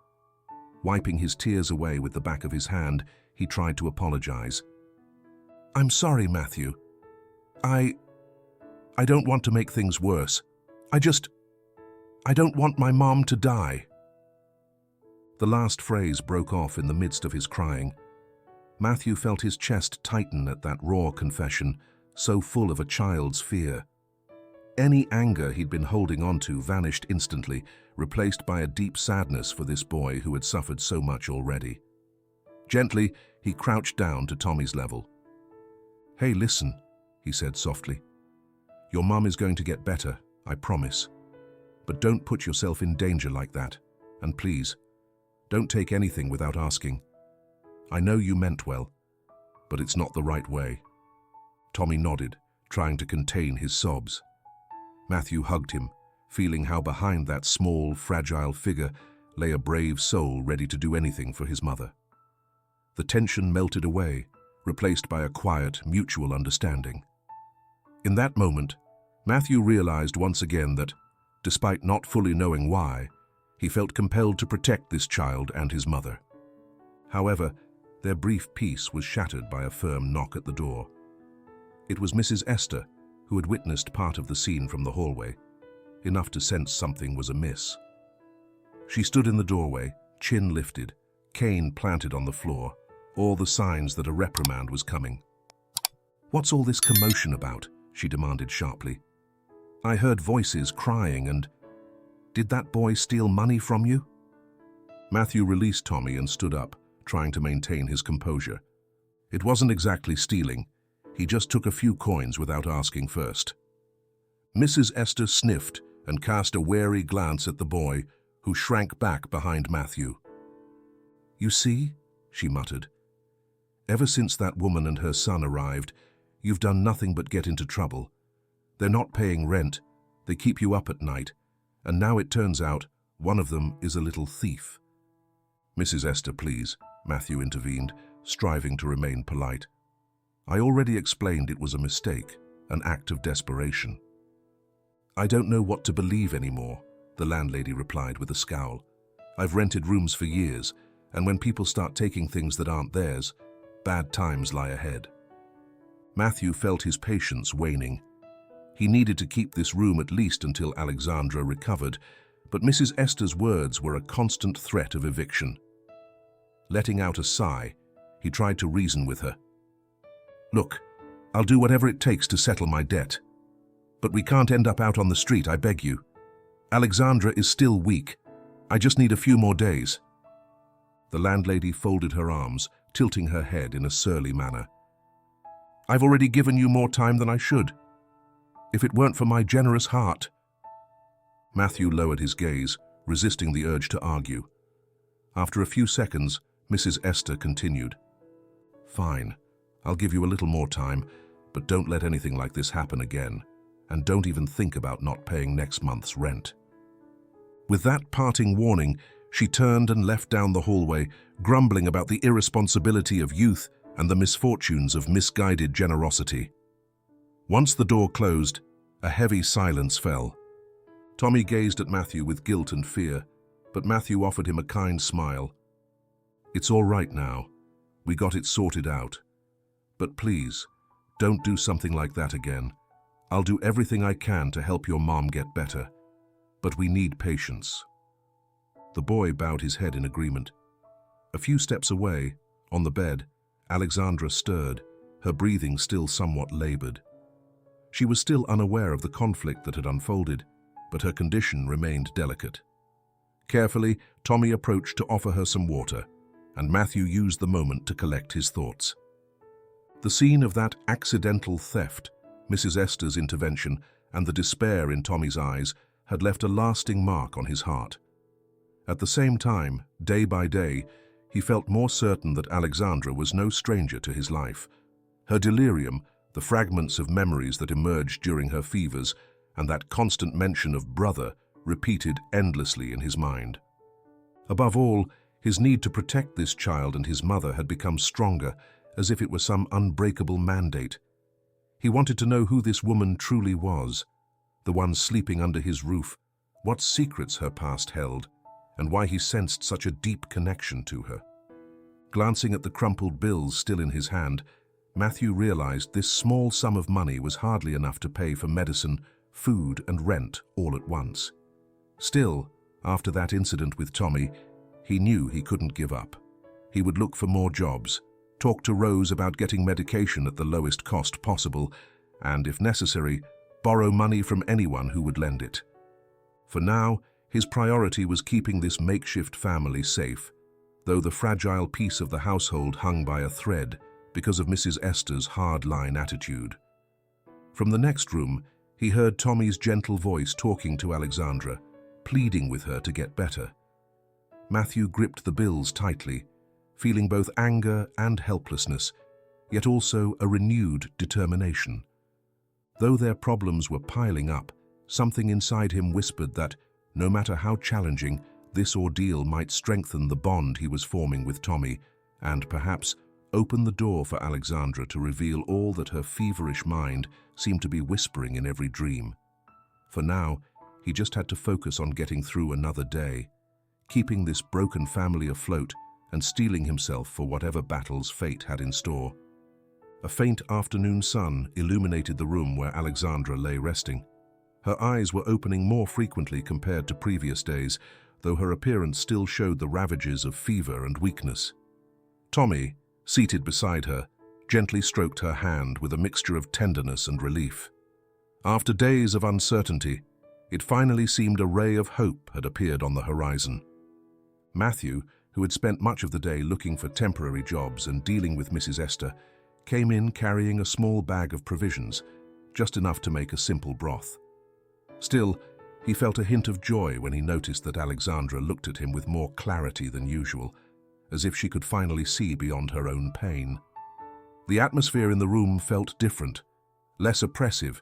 Wiping his tears away with the back of his hand, he tried to apologize. "I'm sorry, Matthew. I don't want to make things worse. I don't want my mom to die." The last phrase broke off in the midst of his crying. Matthew felt his chest tighten at that raw confession, so full of a child's fear. Any anger he'd been holding onto vanished instantly, replaced by a deep sadness for this boy who had suffered so much already. Gently, he crouched down to Tommy's level. "Hey, listen," he said softly. "Your mum is going to get better, I promise. But don't put yourself in danger like that. And please, don't take anything without asking. I know you meant well, but it's not the right way." Tommy nodded, trying to contain his sobs. Matthew hugged him, feeling how behind that small, fragile figure lay a brave soul ready to do anything for his mother. The tension melted away, replaced by a quiet, mutual understanding. In that moment, Matthew realized once again that, despite not fully knowing why, he felt compelled to protect this child and his mother. However, Their brief peace was shattered by a firm knock at the door. It was Mrs. Esther, who had witnessed part of the scene from the hallway, enough to sense something was amiss. She stood in the doorway, chin lifted, cane planted on the floor, all the signs that a reprimand was coming. "What's all this commotion about?" she demanded sharply. "I heard voices crying and... Did that boy steal money from you?" Matthew released Tommy and stood up, trying to maintain his composure. It wasn't exactly stealing. He just took a few coins without asking first. Mrs. Esther sniffed and cast a wary glance at the boy, who shrank back behind Matthew. "You see," she muttered, "ever since that woman and her son arrived, you've done nothing but get into trouble. They're not paying rent, they keep you up at night, and now it turns out one of them is a little thief." "Mrs. Esther, please," Matthew intervened, striving to remain polite. "I already explained it was a mistake, an act of desperation." "I don't know what to believe anymore," the landlady replied with a scowl. "I've rented rooms for years, and when people start taking things that aren't theirs, bad times lie ahead." Matthew felt his patience waning. He needed to keep this room at least until Alexandra recovered, but Mrs. Esther's words were a constant threat of eviction. Letting out a sigh, he tried to reason with her. "Look, I'll do whatever it takes to settle my debt. But we can't end up out on the street, I beg you. Alexandra is still weak. I just need a few more days." The landlady folded her arms, tilting her head in a surly manner. "I've already given you more time than I should. If it weren't for my generous heart..." Matthew lowered his gaze, resisting the urge to argue. After a few seconds, Mrs. Esther continued. "Fine, I'll give you a little more time, but don't let anything like this happen again, and don't even think about not paying next month's rent." With that parting warning, she turned and left down the hallway, grumbling about the irresponsibility of youth and the misfortunes of misguided generosity. Once the door closed, a heavy silence fell. Tommy gazed at Matthew with guilt and fear, but Matthew offered him a kind smile. "It's all right now. We got it sorted out. But please, don't do something like that again. I'll do everything I can to help your mom get better. But we need patience." The boy bowed his head in agreement. A few steps away, on the bed, Alexandra stirred, her breathing still somewhat labored. She was still unaware of the conflict that had unfolded, but her condition remained delicate. Carefully, Tommy approached to offer her some water, and Matthew used the moment to collect his thoughts. The scene of that accidental theft, Mrs. Esther's intervention, and the despair in Tommy's eyes had left a lasting mark on his heart. At the same time, day by day, he felt more certain that Alexandra was no stranger to his life. Her delirium, the fragments of memories that emerged during her fevers, and that constant mention of brother repeated endlessly in his mind. Above all, his need to protect this child and his mother had become stronger, as if it were some unbreakable mandate. He wanted to know who this woman truly was, the one sleeping under his roof, what secrets her past held, and why he sensed such a deep connection to her. Glancing at the crumpled bills still in his hand, Matthew realized this small sum of money was hardly enough to pay for medicine, food, and rent all at once. Still, after that incident with Tommy, he knew he couldn't give up. He would look for more jobs, talk to Rose about getting medication at the lowest cost possible, and, if necessary, borrow money from anyone who would lend it. For now, his priority was keeping this makeshift family safe, though the fragile peace of the household hung by a thread because of Mrs. Esther's hard-line attitude. From the next room, he heard Tommy's gentle voice talking to Alexandra, pleading with her to get better. Matthew gripped the bills tightly, feeling both anger and helplessness, yet also a renewed determination. Though their problems were piling up, something inside him whispered that, no matter how challenging, this ordeal might strengthen the bond he was forming with Tommy, and perhaps open the door for Alexandra to reveal all that her feverish mind seemed to be whispering in every dream. For now, he just had to focus on getting through another day, keeping this broken family afloat and steeling himself for whatever battles fate had in store. A faint afternoon sun illuminated the room where Alexandra lay resting. Her eyes were opening more frequently compared to previous days, though her appearance still showed the ravages of fever and weakness. Tommy, seated beside her, gently stroked her hand with a mixture of tenderness and relief. After days of uncertainty, it finally seemed a ray of hope had appeared on the horizon. Matthew, who had spent much of the day looking for temporary jobs and dealing with Mrs. Esther, came in carrying a small bag of provisions, just enough to make a simple broth. Still, he felt a hint of joy when he noticed that Alexandra looked at him with more clarity than usual, as if she could finally see beyond her own pain. The atmosphere in the room felt different, less oppressive,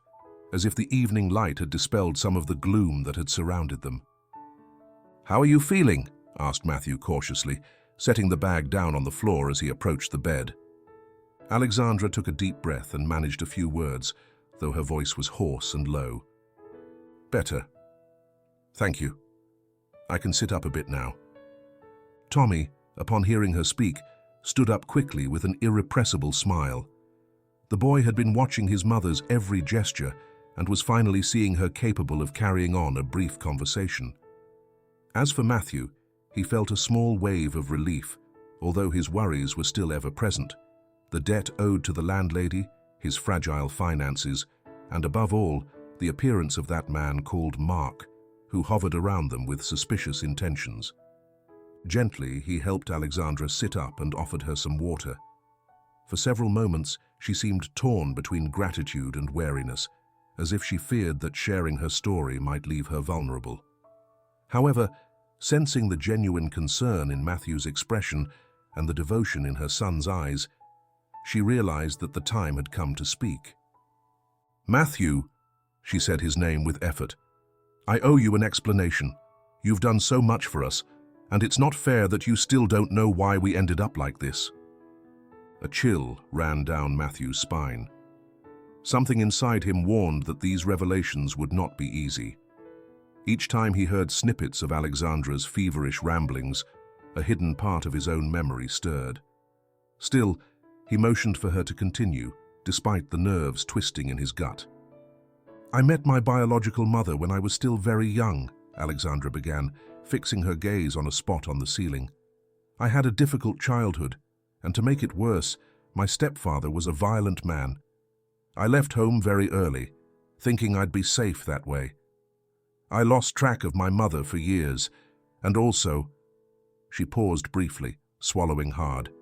as if the evening light had dispelled some of the gloom that had surrounded them. "How are you feeling?" asked Matthew cautiously, setting the bag down on the floor as he approached the bed. Alexandra took a deep breath and managed a few words, though her voice was hoarse and low. "Better. Thank you. I can sit up a bit now." Tommy, upon hearing her speak, stood up quickly with an irrepressible smile. The boy had been watching his mother's every gesture and was finally seeing her capable of carrying on a brief conversation. As for Matthew, he felt a small wave of relief, although his worries were still ever present. The debt owed to the landlady, his fragile finances, and above all, the appearance of that man called Mark, who hovered around them with suspicious intentions. Gently, he helped Alexandra sit up and offered her some water. For several moments, she seemed torn between gratitude and wariness, as if she feared that sharing her story might leave her vulnerable. However, sensing the genuine concern in Matthew's expression and the devotion in her son's eyes, she realized that the time had come to speak. "Matthew," she said his name with effort, "I owe you an explanation. You've done so much for us, and it's not fair that you still don't know why we ended up like this." A chill ran down Matthew's spine. Something inside him warned that these revelations would not be easy. Each time he heard snippets of Alexandra's feverish ramblings, a hidden part of his own memory stirred. Still, he motioned for her to continue, despite the nerves twisting in his gut. "I met my biological mother when I was still very young," Alexandra began, fixing her gaze on a spot on the ceiling. "I had a difficult childhood, and to make it worse, my stepfather was a violent man. I left home very early, thinking I'd be safe that way. I lost track of my mother for years, and also—" she paused briefly, swallowing hard.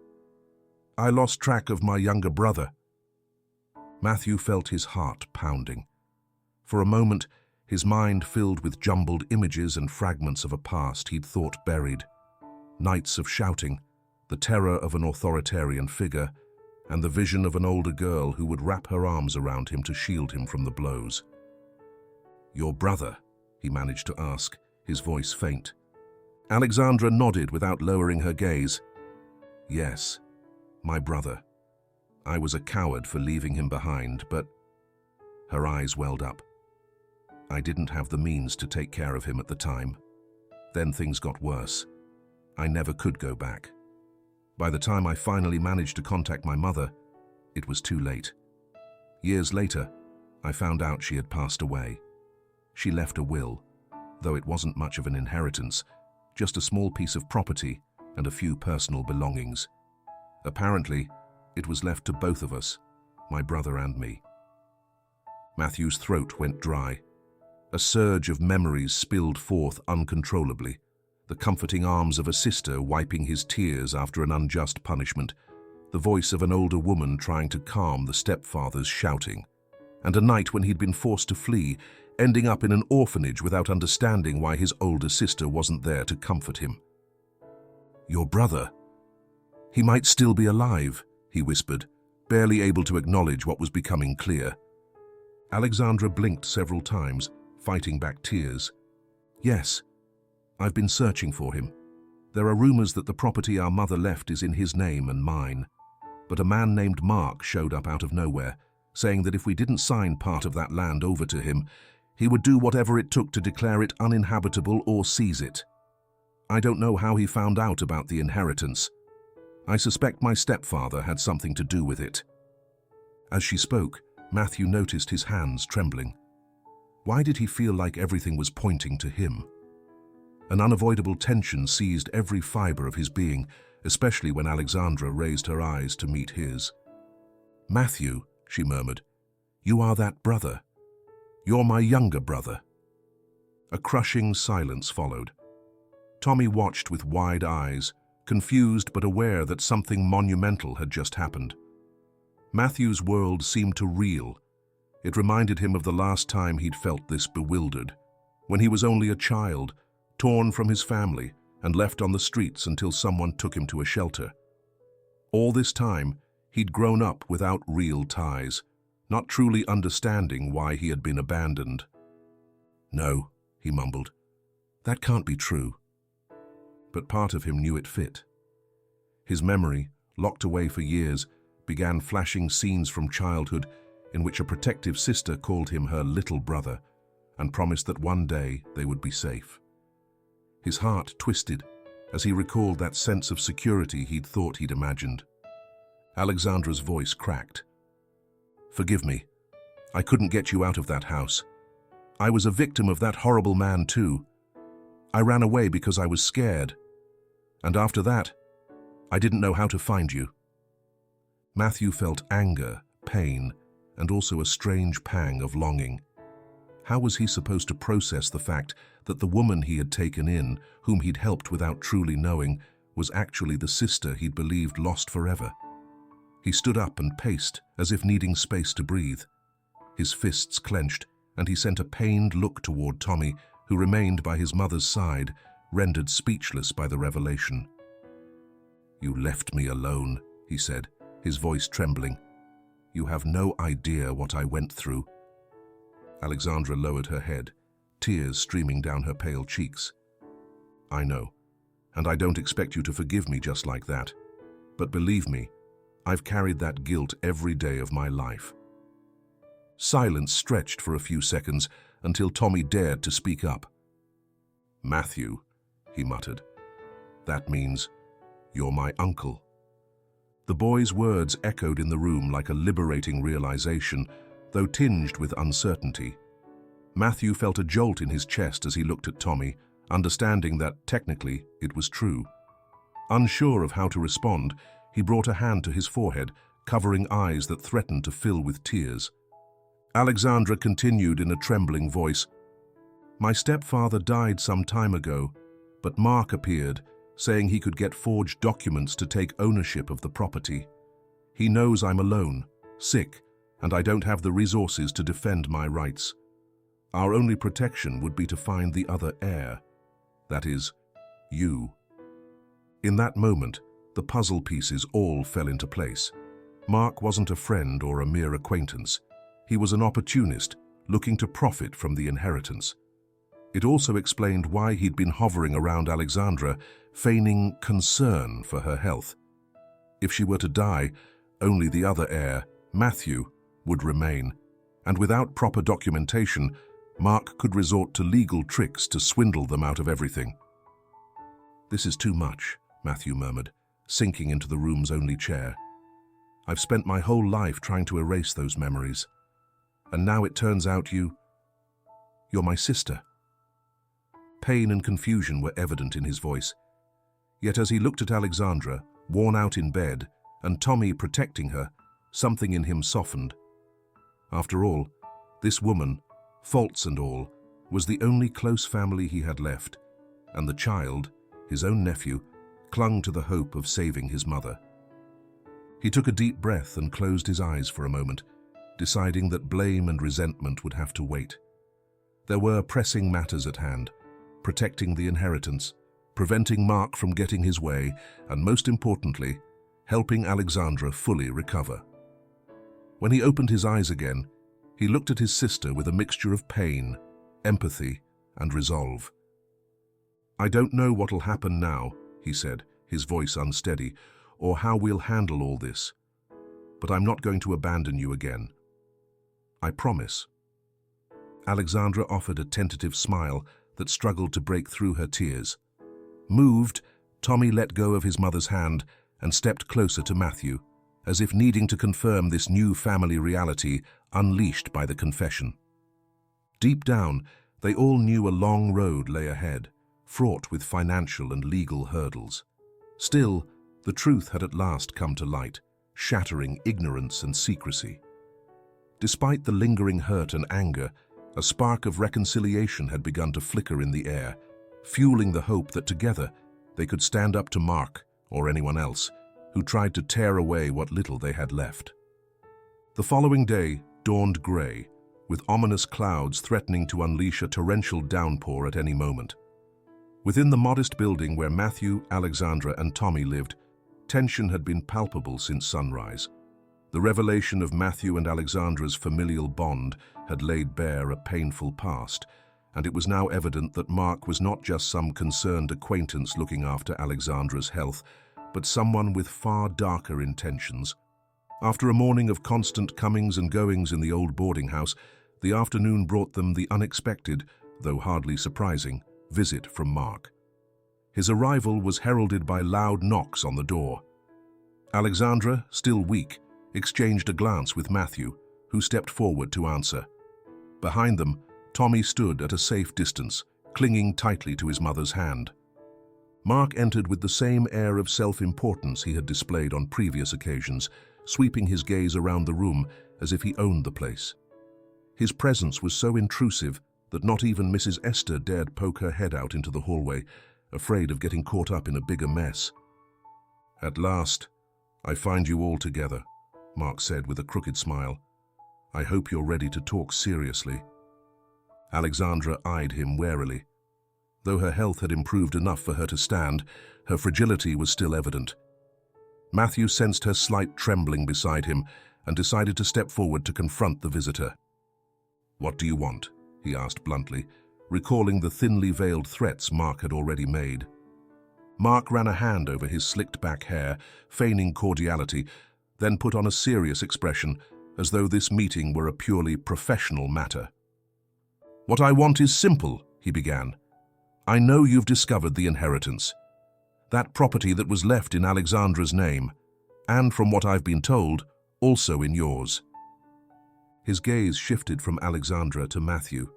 "I lost track of my younger brother." Matthew felt his heart pounding. For a moment, his mind filled with jumbled images and fragments of a past he'd thought buried. Nights of shouting, the terror of an authoritarian figure, and the vision of an older girl who would wrap her arms around him to shield him from the blows. "Your brother?" he managed to ask, his voice faint. Alexandra nodded without lowering her gaze. "Yes, my brother. I was a coward for leaving him behind, but—" her eyes welled up. "I didn't have the means to take care of him at the time. Then things got worse. I never could go back. By the time I finally managed to contact my mother, it was too late. Years later, I found out she had passed away. She left a will, though it wasn't much of an inheritance, just a small piece of property and a few personal belongings. Apparently, it was left to both of us, my brother and me." Matthew's throat went dry. A surge of memories spilled forth uncontrollably, the comforting arms of a sister wiping his tears after an unjust punishment, the voice of an older woman trying to calm the stepfather's shouting, and a night when he'd been forced to flee, ending up in an orphanage without understanding why his older sister wasn't there to comfort him. "Your brother? He might still be alive," he whispered, barely able to acknowledge what was becoming clear. Alexandra blinked several times, fighting back tears. "Yes. I've been searching for him. There are rumors that the property our mother left is in his name and mine. But a man named Mark showed up out of nowhere, saying that if we didn't sign part of that land over to him, he would do whatever it took to declare it uninhabitable or seize it. I don't know how he found out about the inheritance, I suspect my stepfather had something to do with it." As she spoke, Matthew noticed his hands trembling. Why did he feel like everything was pointing to him? An unavoidable tension seized every fiber of his being, especially when Alexandra raised her eyes to meet his. "Matthew," she murmured, "you are that brother. You're my younger brother." A crushing silence followed. Tommy watched with wide eyes, confused but aware that something monumental had just happened. Matthew's world seemed to reel. It reminded him of the last time he'd felt this bewildered, when he was only a child, torn from his family and left on the streets until someone took him to a shelter. All this time, he'd grown up without real ties, not truly understanding why he had been abandoned. "No," he mumbled, "that can't be true." But part of him knew it fit. His memory, locked away for years, began flashing scenes from childhood in which a protective sister called him her little brother and promised that one day they would be safe. His heart twisted as he recalled that sense of security he'd thought he'd imagined. Alexandra's voice cracked. "Forgive me. I couldn't get you out of that house. I was a victim of that horrible man too. I ran away because I was scared. And after that, I didn't know how to find you." Matthew felt anger, pain, and also a strange pang of longing. How was he supposed to process the fact that the woman he had taken in, whom he'd helped without truly knowing, was actually the sister he'd believed lost forever? He stood up and paced, as if needing space to breathe. His fists clenched, and he sent a pained look toward Tommy, who remained by his mother's side, rendered speechless by the revelation. "You left me alone," he said, his voice trembling. "You have no idea what I went through." Alexandra lowered her head, tears streaming down her pale cheeks. "I know, and I don't expect you to forgive me just like that. But believe me, I've carried that guilt every day of my life." Silence stretched for a few seconds until Tommy dared to speak up. "Matthew," he muttered, "that means you're my uncle." The boy's words echoed in the room like a liberating realization, though tinged with uncertainty. Matthew felt a jolt in his chest as he looked at Tommy, understanding that, technically, it was true. Unsure of how to respond, he brought a hand to his forehead, covering eyes that threatened to fill with tears. Alexandra continued in a trembling voice, "My stepfather died some time ago, but Mark appeared, saying he could get forged documents to take ownership of the property. He knows I'm alone, sick, and I don't have the resources to defend my rights. Our only protection would be to find the other heir. That is, you." In that moment, the puzzle pieces all fell into place. Mark wasn't a friend or a mere acquaintance. He was an opportunist, looking to profit from the inheritance. It also explained why he'd been hovering around Alexandra, feigning concern for her health. If she were to die, only the other heir, Matthew, would remain, and without proper documentation, Mark could resort to legal tricks to swindle them out of everything. "This is too much," Matthew murmured, sinking into the room's only chair. "I've spent my whole life trying to erase those memories. And now it turns out you're my sister." Pain and confusion were evident in his voice. Yet as he looked at Alexandra, worn out in bed, and Tommy protecting her, something in him softened. After all, this woman, faults and all, was the only close family he had left, and the child, his own nephew, clung to the hope of saving his mother. He took a deep breath and closed his eyes for a moment, deciding that blame and resentment would have to wait. There were pressing matters at hand, protecting the inheritance, preventing Mark from getting his way, and most importantly, helping Alexandra fully recover. When he opened his eyes again, he looked at his sister with a mixture of pain, empathy, and resolve. "I don't know what'll happen now," he said, his voice unsteady, "or how we'll handle all this. But I'm not going to abandon you again. I promise." Alexandra offered a tentative smile that struggled to break through her tears. Moved, Tommy let go of his mother's hand and stepped closer to Matthew, as if needing to confirm this new family reality unleashed by the confession. Deep down, they all knew a long road lay ahead, fraught with financial and legal hurdles. Still, the truth had at last come to light, shattering ignorance and secrecy. Despite the lingering hurt and anger, a spark of reconciliation had begun to flicker in the air, fueling the hope that together they could stand up to Mark, or anyone else, who tried to tear away what little they had left. The following day dawned grey, with ominous clouds threatening to unleash a torrential downpour at any moment. Within the modest building where Matthew, Alexandra, and Tommy lived, tension had been palpable since sunrise. The revelation of Matthew and Alexandra's familial bond had laid bare a painful past, and it was now evident that Mark was not just some concerned acquaintance looking after Alexandra's health, but someone with far darker intentions. After a morning of constant comings and goings in the old boarding house, the afternoon brought them the unexpected, though hardly surprising, visit from Mark. His arrival was heralded by loud knocks on the door. Alexandra, still weak, exchanged a glance with Matthew, who stepped forward to answer. Behind them, Tommy stood at a safe distance, clinging tightly to his mother's hand. Mark entered with the same air of self-importance he had displayed on previous occasions, sweeping his gaze around the room as if he owned the place. His presence was so intrusive that not even Mrs. Esther dared poke her head out into the hallway, afraid of getting caught up in a bigger mess. "At last, I find you all together," Mark said with a crooked smile. "I hope you're ready to talk seriously." Alexandra eyed him warily. Though her health had improved enough for her to stand, her fragility was still evident. Matthew sensed her slight trembling beside him and decided to step forward to confront the visitor. "What do you want?" he asked bluntly, recalling the thinly veiled threats Mark had already made. Mark ran a hand over his slicked-back hair, feigning cordiality, then put on a serious expression, as though this meeting were a purely professional matter. "What I want is simple," he began. "I know you've discovered the inheritance. That property that was left in Alexandra's name, and from what I've been told, also in yours." His gaze shifted from Alexandra to Matthew,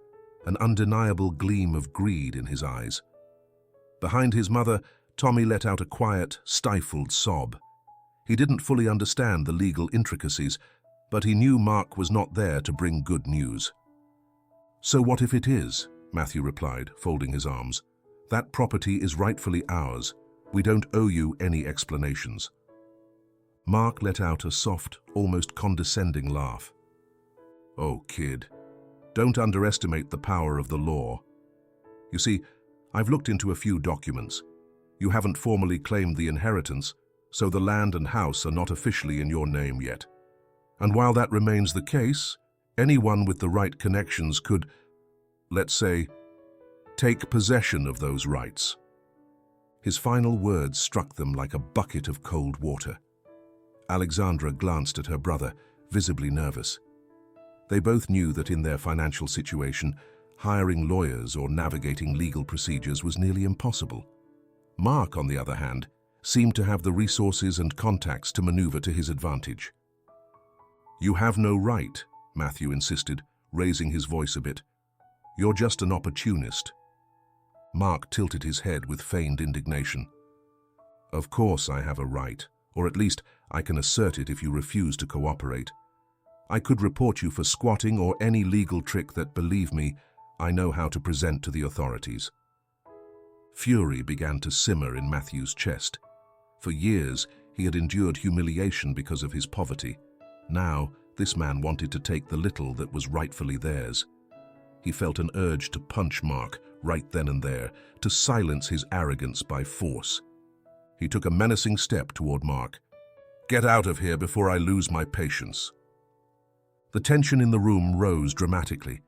an undeniable gleam of greed in his eyes. Behind his mother, Tommy let out a quiet, stifled sob. He didn't fully understand the legal intricacies, but he knew Mark was not there to bring good news. "So what if it is?" Matthew replied, folding his arms. "That property is rightfully ours. We don't owe you any explanations." Mark let out a soft, almost condescending laugh. "Oh, kid, don't underestimate the power of the law. You see, I've looked into a few documents. You haven't formally claimed the inheritance, so the land and house are not officially in your name yet. And while that remains the case, anyone with the right connections could, let's say, take possession of those rights." His final words struck them like a bucket of cold water. Alexandra glanced at her brother, visibly nervous. They both knew that in their financial situation, hiring lawyers or navigating legal procedures was nearly impossible. Mark, on the other hand, seemed to have the resources and contacts to maneuver to his advantage. "You have no right," Matthew insisted, raising his voice a bit. "You're just an opportunist." Mark tilted his head with feigned indignation. "Of course I have a right, or at least I can assert it if you refuse to cooperate. I could report you for squatting or any legal trick that, believe me, I know how to present to the authorities." Fury began to simmer in Matthew's chest. For years, he had endured humiliation because of his poverty. Now, this man wanted to take the little that was rightfully theirs. He felt an urge to punch Mark right then and there, to silence his arrogance by force. He took a menacing step toward Mark. "Get out of here before I lose my patience." The tension in the room rose dramatically.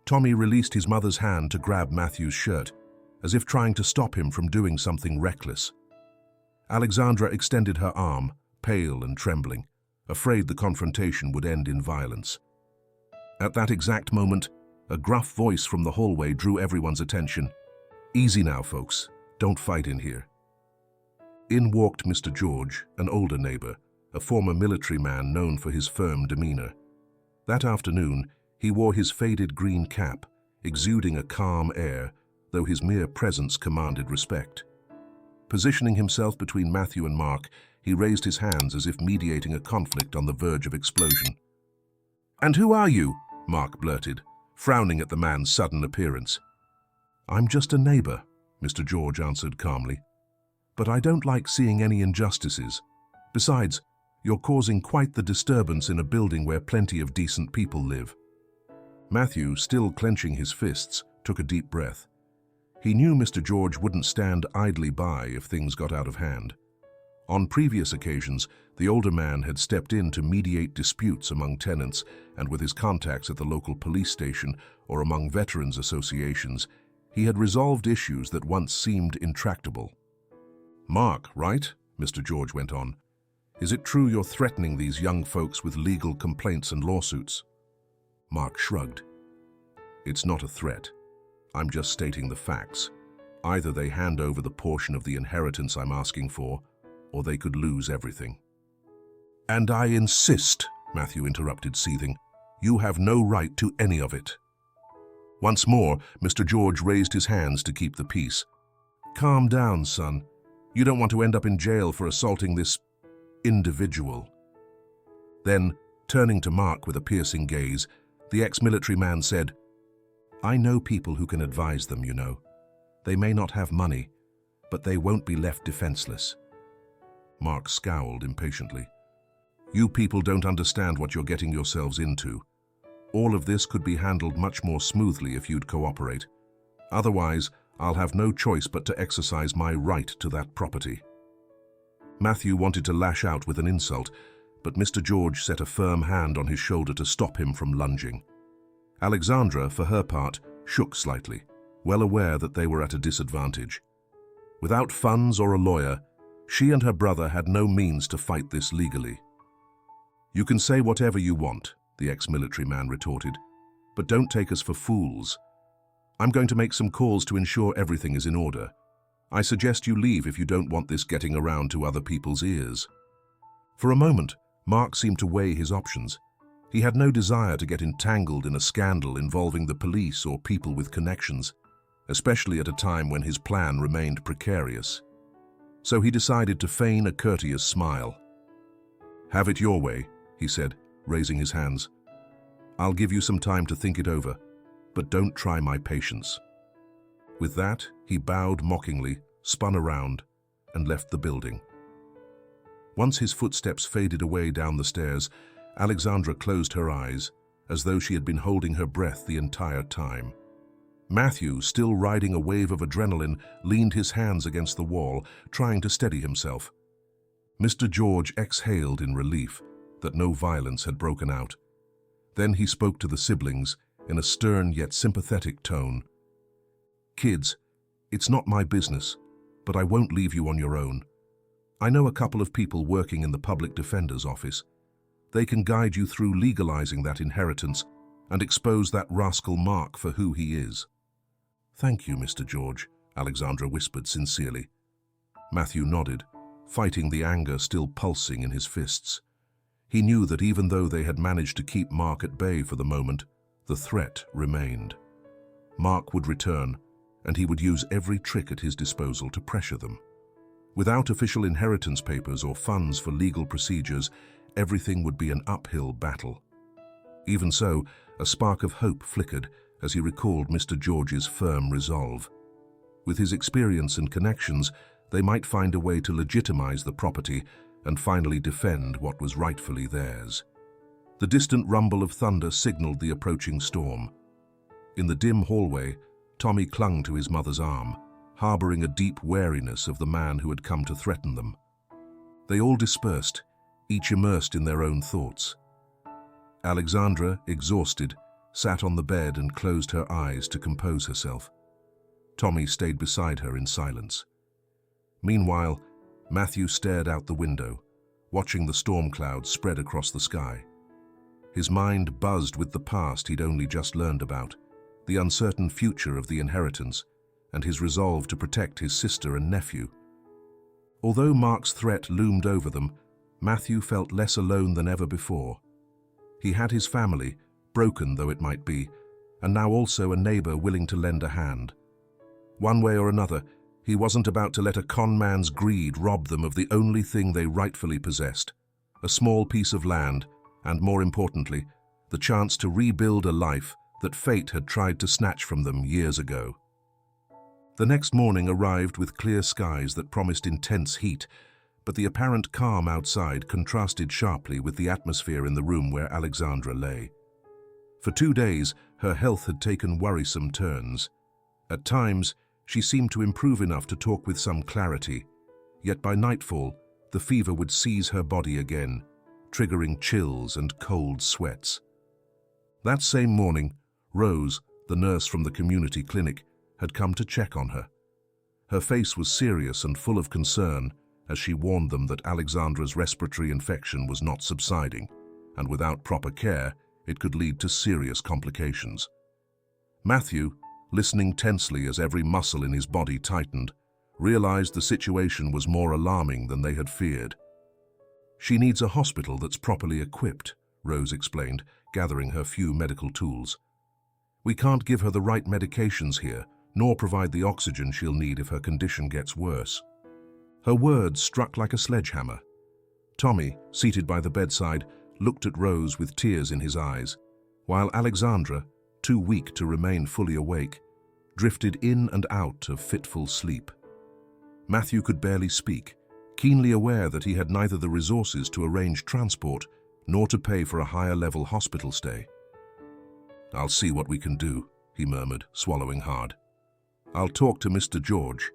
Tommy released his mother's hand to grab Matthew's shirt, as if trying to stop him from doing something reckless. Alexandra extended her arm, pale and trembling, afraid the confrontation would end in violence. At that exact moment, a gruff voice from the hallway drew everyone's attention. "Easy now, folks. Don't fight in here." In walked Mr. George, an older neighbor, a former military man known for his firm demeanor. That afternoon, he wore his faded green cap, exuding a calm air, though his mere presence commanded respect. Positioning himself between Matthew and Mark, he raised his hands as if mediating a conflict on the verge of explosion. "And who are you?" Mark blurted, frowning at the man's sudden appearance. "I'm just a neighbor," Mr. George answered calmly. "But I don't like seeing any injustices. Besides, you're causing quite the disturbance in a building where plenty of decent people live." Matthew, still clenching his fists, took a deep breath. He knew Mr. George wouldn't stand idly by if things got out of hand. On previous occasions, the older man had stepped in to mediate disputes among tenants, and with his contacts at the local police station or among veterans associations, he had resolved issues that once seemed intractable. "Mark, right?" Mr. George went on. "Is it true you're threatening these young folks with legal complaints and lawsuits?" Mark shrugged. "It's not a threat. I'm just stating the facts. Either they hand over the portion of the inheritance I'm asking for, or they could lose everything." "And I insist," Matthew interrupted, seething. "You have no right to any of it." Once more, Mr. George raised his hands to keep the peace. "Calm down, son. You don't want to end up in jail for assaulting this individual." Then, turning to Mark with a piercing gaze, the ex-military man said, "I know people who can advise them, you know. They may not have money, but they won't be left defenseless." Mark scowled impatiently. "You people don't understand what you're getting yourselves into. All of this could be handled much more smoothly if you'd cooperate. Otherwise, I'll have no choice but to exercise my right to that property." Matthew wanted to lash out with an insult, but Mr. George set a firm hand on his shoulder to stop him from lunging. Alexandra, for her part, shook slightly, well aware that they were at a disadvantage. Without funds or a lawyer, she and her brother had no means to fight this legally. "You can say whatever you want," the ex-military man retorted, "but don't take us for fools. I'm going to make some calls to ensure everything is in order. I suggest you leave if you don't want this getting around to other people's ears." For a moment, Mark seemed to weigh his options. He had no desire to get entangled in a scandal involving the police or people with connections, especially at a time when his plan remained precarious. So he decided to feign a courteous smile. "Have it your way," he said, raising his hands. "I'll give you some time to think it over, but don't try my patience." With that, he bowed mockingly, spun around, and left the building. Once his footsteps faded away down the stairs, Alexandra closed her eyes, as though she had been holding her breath the entire time. Matthew, still riding a wave of adrenaline, leaned his hands against the wall, trying to steady himself. Mr. George exhaled in relief that no violence had broken out. Then he spoke to the siblings in a stern yet sympathetic tone. "Kids, it's not my business, but I won't leave you on your own. I know a couple of people working in the public defender's office. They can guide you through legalizing that inheritance and expose that rascal Mark for who he is." "Thank you, Mr. George," Alexandra whispered sincerely. Matthew nodded, fighting the anger still pulsing in his fists. He knew that even though they had managed to keep Mark at bay for the moment, the threat remained. Mark would return, and he would use every trick at his disposal to pressure them. Without official inheritance papers or funds for legal procedures, everything would be an uphill battle. Even so, a spark of hope flickered as he recalled Mr. George's firm resolve. With his experience and connections, they might find a way to legitimize the property and finally defend what was rightfully theirs. The distant rumble of thunder signaled the approaching storm. In the dim hallway, Tommy clung to his mother's arm, harboring a deep wariness of the man who had come to threaten them. They all dispersed, each immersed in their own thoughts. Alexandra, exhausted, sat on the bed and closed her eyes to compose herself. Tommy stayed beside her in silence. Meanwhile, Matthew stared out the window, watching the storm clouds spread across the sky. His mind buzzed with the past he'd only just learned about, the uncertain future of the inheritance, and his resolve to protect his sister and nephew. Although Mark's threat loomed over them, Matthew felt less alone than ever before. He had his family, broken though it might be, and now also a neighbor willing to lend a hand. One way or another, he wasn't about to let a con man's greed rob them of the only thing they rightfully possessed, a small piece of land, and more importantly, the chance to rebuild a life that fate had tried to snatch from them years ago. The next morning arrived with clear skies that promised intense heat, but the apparent calm outside contrasted sharply with the atmosphere in the room where Alexandra lay. For 2 days, her health had taken worrisome turns. At times, she seemed to improve enough to talk with some clarity, yet by nightfall, the fever would seize her body again, triggering chills and cold sweats. That same morning, Rose, the nurse from the community clinic, had come to check on her. Her face was serious and full of concern as she warned them that Alexandra's respiratory infection was not subsiding, and without proper care, it could lead to serious complications. Matthew, listening tensely as every muscle in his body tightened, realized the situation was more alarming than they had feared. "She needs a hospital that's properly equipped," Rose explained, gathering her few medical tools. "We can't give her the right medications here, nor provide the oxygen she'll need if her condition gets worse." Her words struck like a sledgehammer. Tommy, seated by the bedside, looked at Rose with tears in his eyes, while Alexandra, too weak to remain fully awake, drifted in and out of fitful sleep. Matthew could barely speak, keenly aware that he had neither the resources to arrange transport nor to pay for a higher-level hospital stay. "I'll see what we can do," he murmured, swallowing hard. "I'll talk to Mr. George.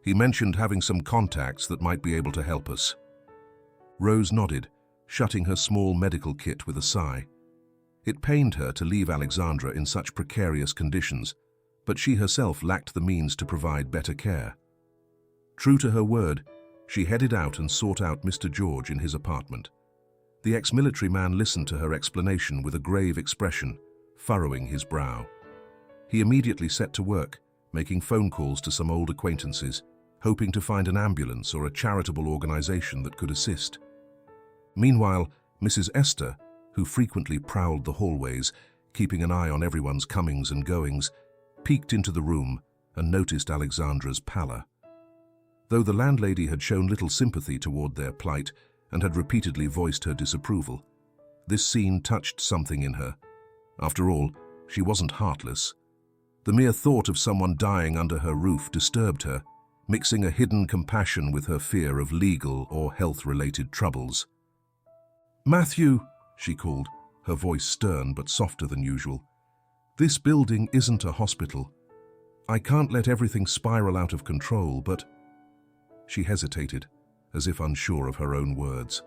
He mentioned having some contacts that might be able to help us." Rose nodded, shutting her small medical kit with a sigh. It pained her to leave Alexandra in such precarious conditions, but she herself lacked the means to provide better care. True to her word, she headed out and sought out Mr. George in his apartment. The ex-military man listened to her explanation with a grave expression, furrowing his brow. He immediately set to work, making phone calls to some old acquaintances, hoping to find an ambulance or a charitable organization that could assist. Meanwhile, Mrs. Esther, who frequently prowled the hallways, keeping an eye on everyone's comings and goings, peeked into the room and noticed Alexandra's pallor. Though the landlady had shown little sympathy toward their plight and had repeatedly voiced her disapproval, this scene touched something in her. After all, she wasn't heartless. The mere thought of someone dying under her roof disturbed her, mixing a hidden compassion with her fear of legal or health-related troubles. "Matthew," she called, her voice stern but softer than usual. "This building isn't a hospital. I can't let everything spiral out of control, but—" She hesitated, as if unsure of her own words.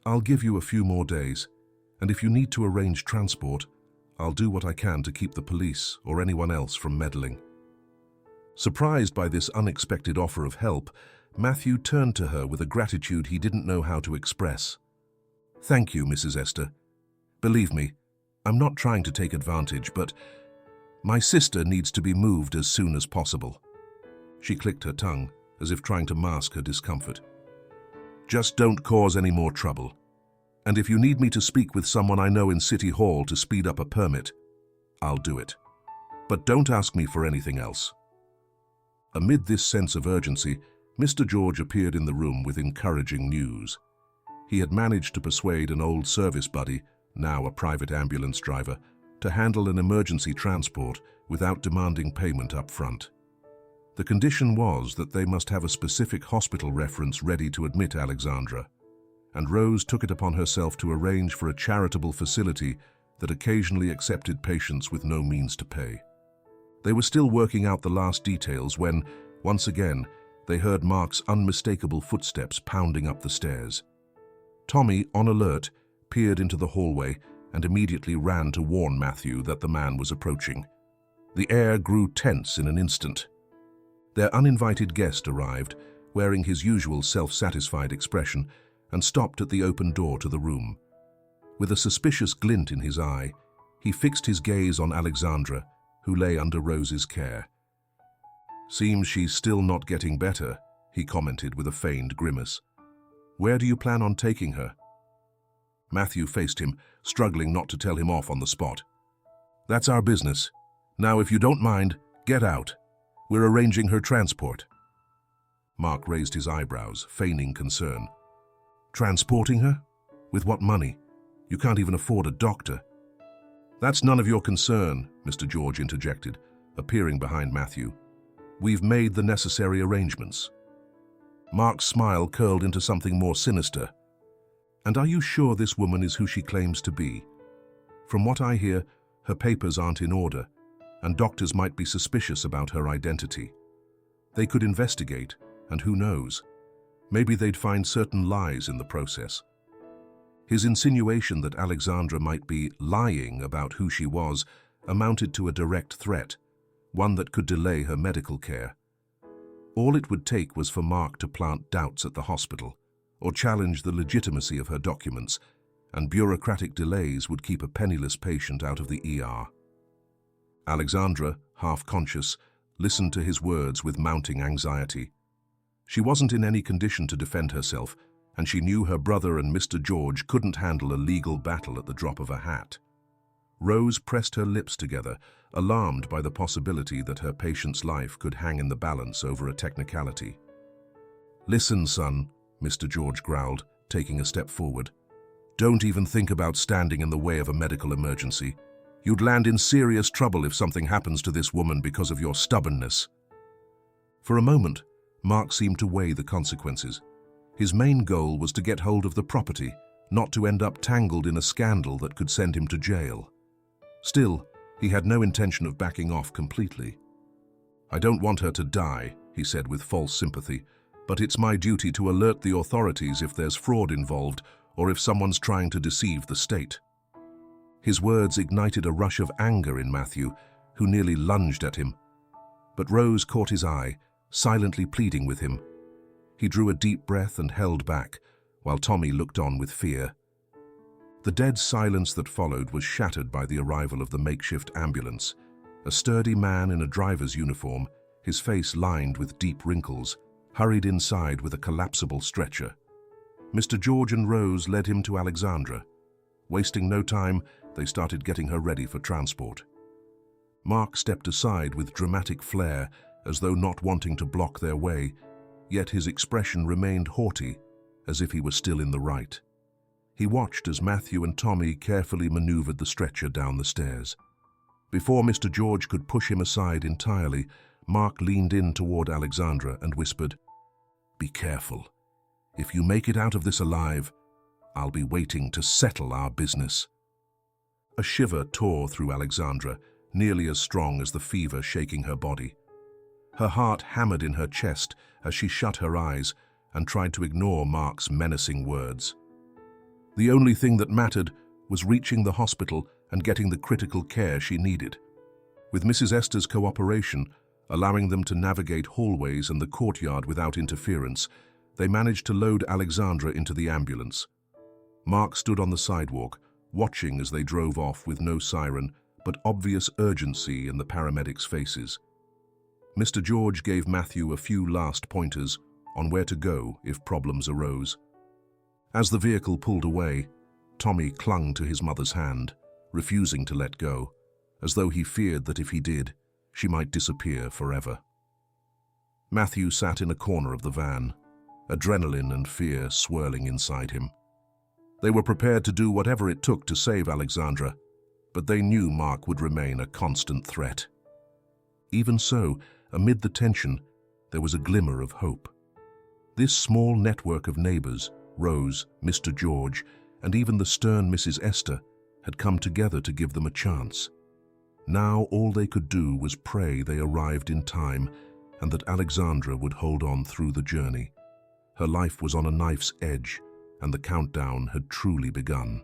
"I'll give you a few more days, and if you need to arrange transport, I'll do what I can to keep the police or anyone else from meddling." Surprised by this unexpected offer of help, Matthew turned to her with a gratitude he didn't know how to express. "Thank you, Mrs. Esther. Believe me, I'm not trying to take advantage, but my sister needs to be moved as soon as possible." She clicked her tongue, as if trying to mask her discomfort. "Just don't cause any more trouble. And if you need me to speak with someone I know in City Hall to speed up a permit, I'll do it. But don't ask me for anything else." Amid this sense of urgency, Mr. George appeared in the room with encouraging news. He had managed to persuade an old service buddy, now a private ambulance driver, to handle an emergency transport without demanding payment up front. The condition was that they must have a specific hospital reference ready to admit Alexandra, and Rose took it upon herself to arrange for a charitable facility that occasionally accepted patients with no means to pay. They were still working out the last details when, once again, they heard Mark's unmistakable footsteps pounding up the stairs. Tommy, on alert, peered into the hallway and immediately ran to warn Matthew that the man was approaching. The air grew tense in an instant. Their uninvited guest arrived, wearing his usual self-satisfied expression, and stopped at the open door to the room. With a suspicious glint in his eye, he fixed his gaze on Alexandra, who lay under Rose's care. "Seems she's still not getting better," he commented with a feigned grimace. "Where do you plan on taking her?" Matthew faced him, struggling not to tell him off on the spot. "That's our business. Now, if you don't mind, get out. We're arranging her transport." Mark raised his eyebrows, feigning concern. "Transporting her? With what money? You can't even afford a doctor." "That's none of your concern," Mr. George interjected, appearing behind Matthew. "We've made the necessary arrangements." Mark's smile curled into something more sinister. "And are you sure this woman is who she claims to be? From what I hear, her papers aren't in order, and doctors might be suspicious about her identity. They could investigate, and who knows, maybe they'd find certain lies in the process." His insinuation that Alexandra might be lying about who she was amounted to a direct threat, one that could delay her medical care. All it would take was for Mark to plant doubts at the hospital, or challenge the legitimacy of her documents, and bureaucratic delays would keep a penniless patient out of the ER. Alexandra, half conscious, listened to his words with mounting anxiety. She wasn't in any condition to defend herself, and she knew her brother and Mr. George couldn't handle a legal battle at the drop of a hat. Rose pressed her lips together, alarmed by the possibility that her patient's life could hang in the balance over a technicality. "Listen, son," Mr. George growled, taking a step forward. "Don't even think about standing in the way of a medical emergency. You'd land in serious trouble if something happens to this woman because of your stubbornness." For a moment, Mark seemed to weigh the consequences. His main goal was to get hold of the property, not to end up tangled in a scandal that could send him to jail. Still, he had no intention of backing off completely. "I don't want her to die," he said with false sympathy, "but it's my duty to alert the authorities if there's fraud involved or if someone's trying to deceive the state." His words ignited a rush of anger in Matthew, who nearly lunged at him. But Rose caught his eye, silently pleading with him. He drew a deep breath and held back, while Tommy looked on with fear. The dead silence that followed was shattered by the arrival of the makeshift ambulance. A sturdy man in a driver's uniform, his face lined with deep wrinkles, hurried inside with a collapsible stretcher. Mr. George and Rose led him to Alexandra. Wasting no time, they started getting her ready for transport. Mark stepped aside with dramatic flair, as though not wanting to block their way, yet his expression remained haughty, as if he were still in the right. He watched as Matthew and Tommy carefully maneuvered the stretcher down the stairs. Before Mr. George could push him aside entirely, Mark leaned in toward Alexandra and whispered, "Be careful. If you make it out of this alive, I'll be waiting to settle our business." A shiver tore through Alexandra, nearly as strong as the fever shaking her body. Her heart hammered in her chest as she shut her eyes and tried to ignore Mark's menacing words. The only thing that mattered was reaching the hospital and getting the critical care she needed. With Mrs. Esther's cooperation, allowing them to navigate hallways and the courtyard without interference, they managed to load Alexandra into the ambulance. Mark stood on the sidewalk, watching as they drove off with no siren, but obvious urgency in the paramedics' faces. Mr. George gave Matthew a few last pointers on where to go if problems arose. As the vehicle pulled away, Tommy clung to his mother's hand, refusing to let go, as though he feared that if he did, she might disappear forever. Matthew sat in a corner of the van, adrenaline and fear swirling inside him. They were prepared to do whatever it took to save Alexandra, but they knew Mark would remain a constant threat. Even so, amid the tension, there was a glimmer of hope. This small network of neighbors, Rose, Mr. George, and even the stern Mrs. Esther, had come together to give them a chance. Now all they could do was pray they arrived in time and that Alexandra would hold on through the journey. Her life was on a knife's edge, and the countdown had truly begun.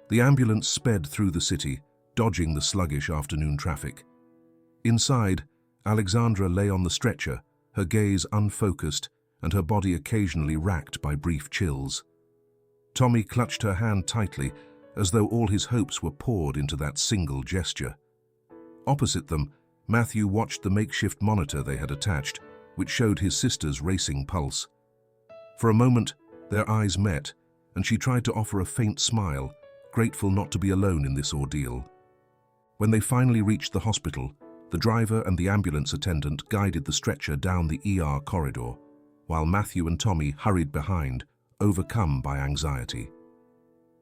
The ambulance sped through the city, dodging the sluggish afternoon traffic. Inside, Alexandra lay on the stretcher, her gaze unfocused and her body occasionally racked by brief chills. Tommy clutched her hand tightly, as though all his hopes were poured into that single gesture. Opposite them, Matthew watched the makeshift monitor they had attached, which showed his sister's racing pulse. For a moment, their eyes met, and she tried to offer a faint smile, grateful not to be alone in this ordeal. When they finally reached the hospital, the driver and the ambulance attendant guided the stretcher down the ER corridor, while Matthew and Tommy hurried behind, overcome by anxiety.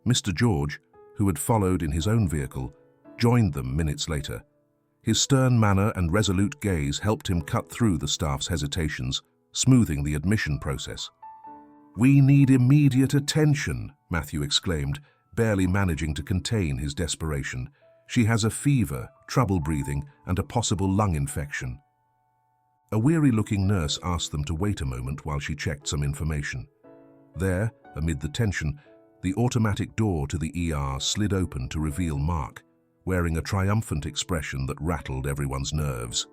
Mr. George, who had followed in his own vehicle, joined them minutes later. His stern manner and resolute gaze helped him cut through the staff's hesitations, smoothing the admission process. "We need immediate attention," Matthew exclaimed, barely managing to contain his desperation. "She has a fever, trouble breathing, and a possible lung infection." A weary-looking nurse asked them to wait a moment while she checked some information. There, amid the tension, the automatic door to the ER slid open to reveal Mark, wearing a triumphant expression that rattled everyone's nerves.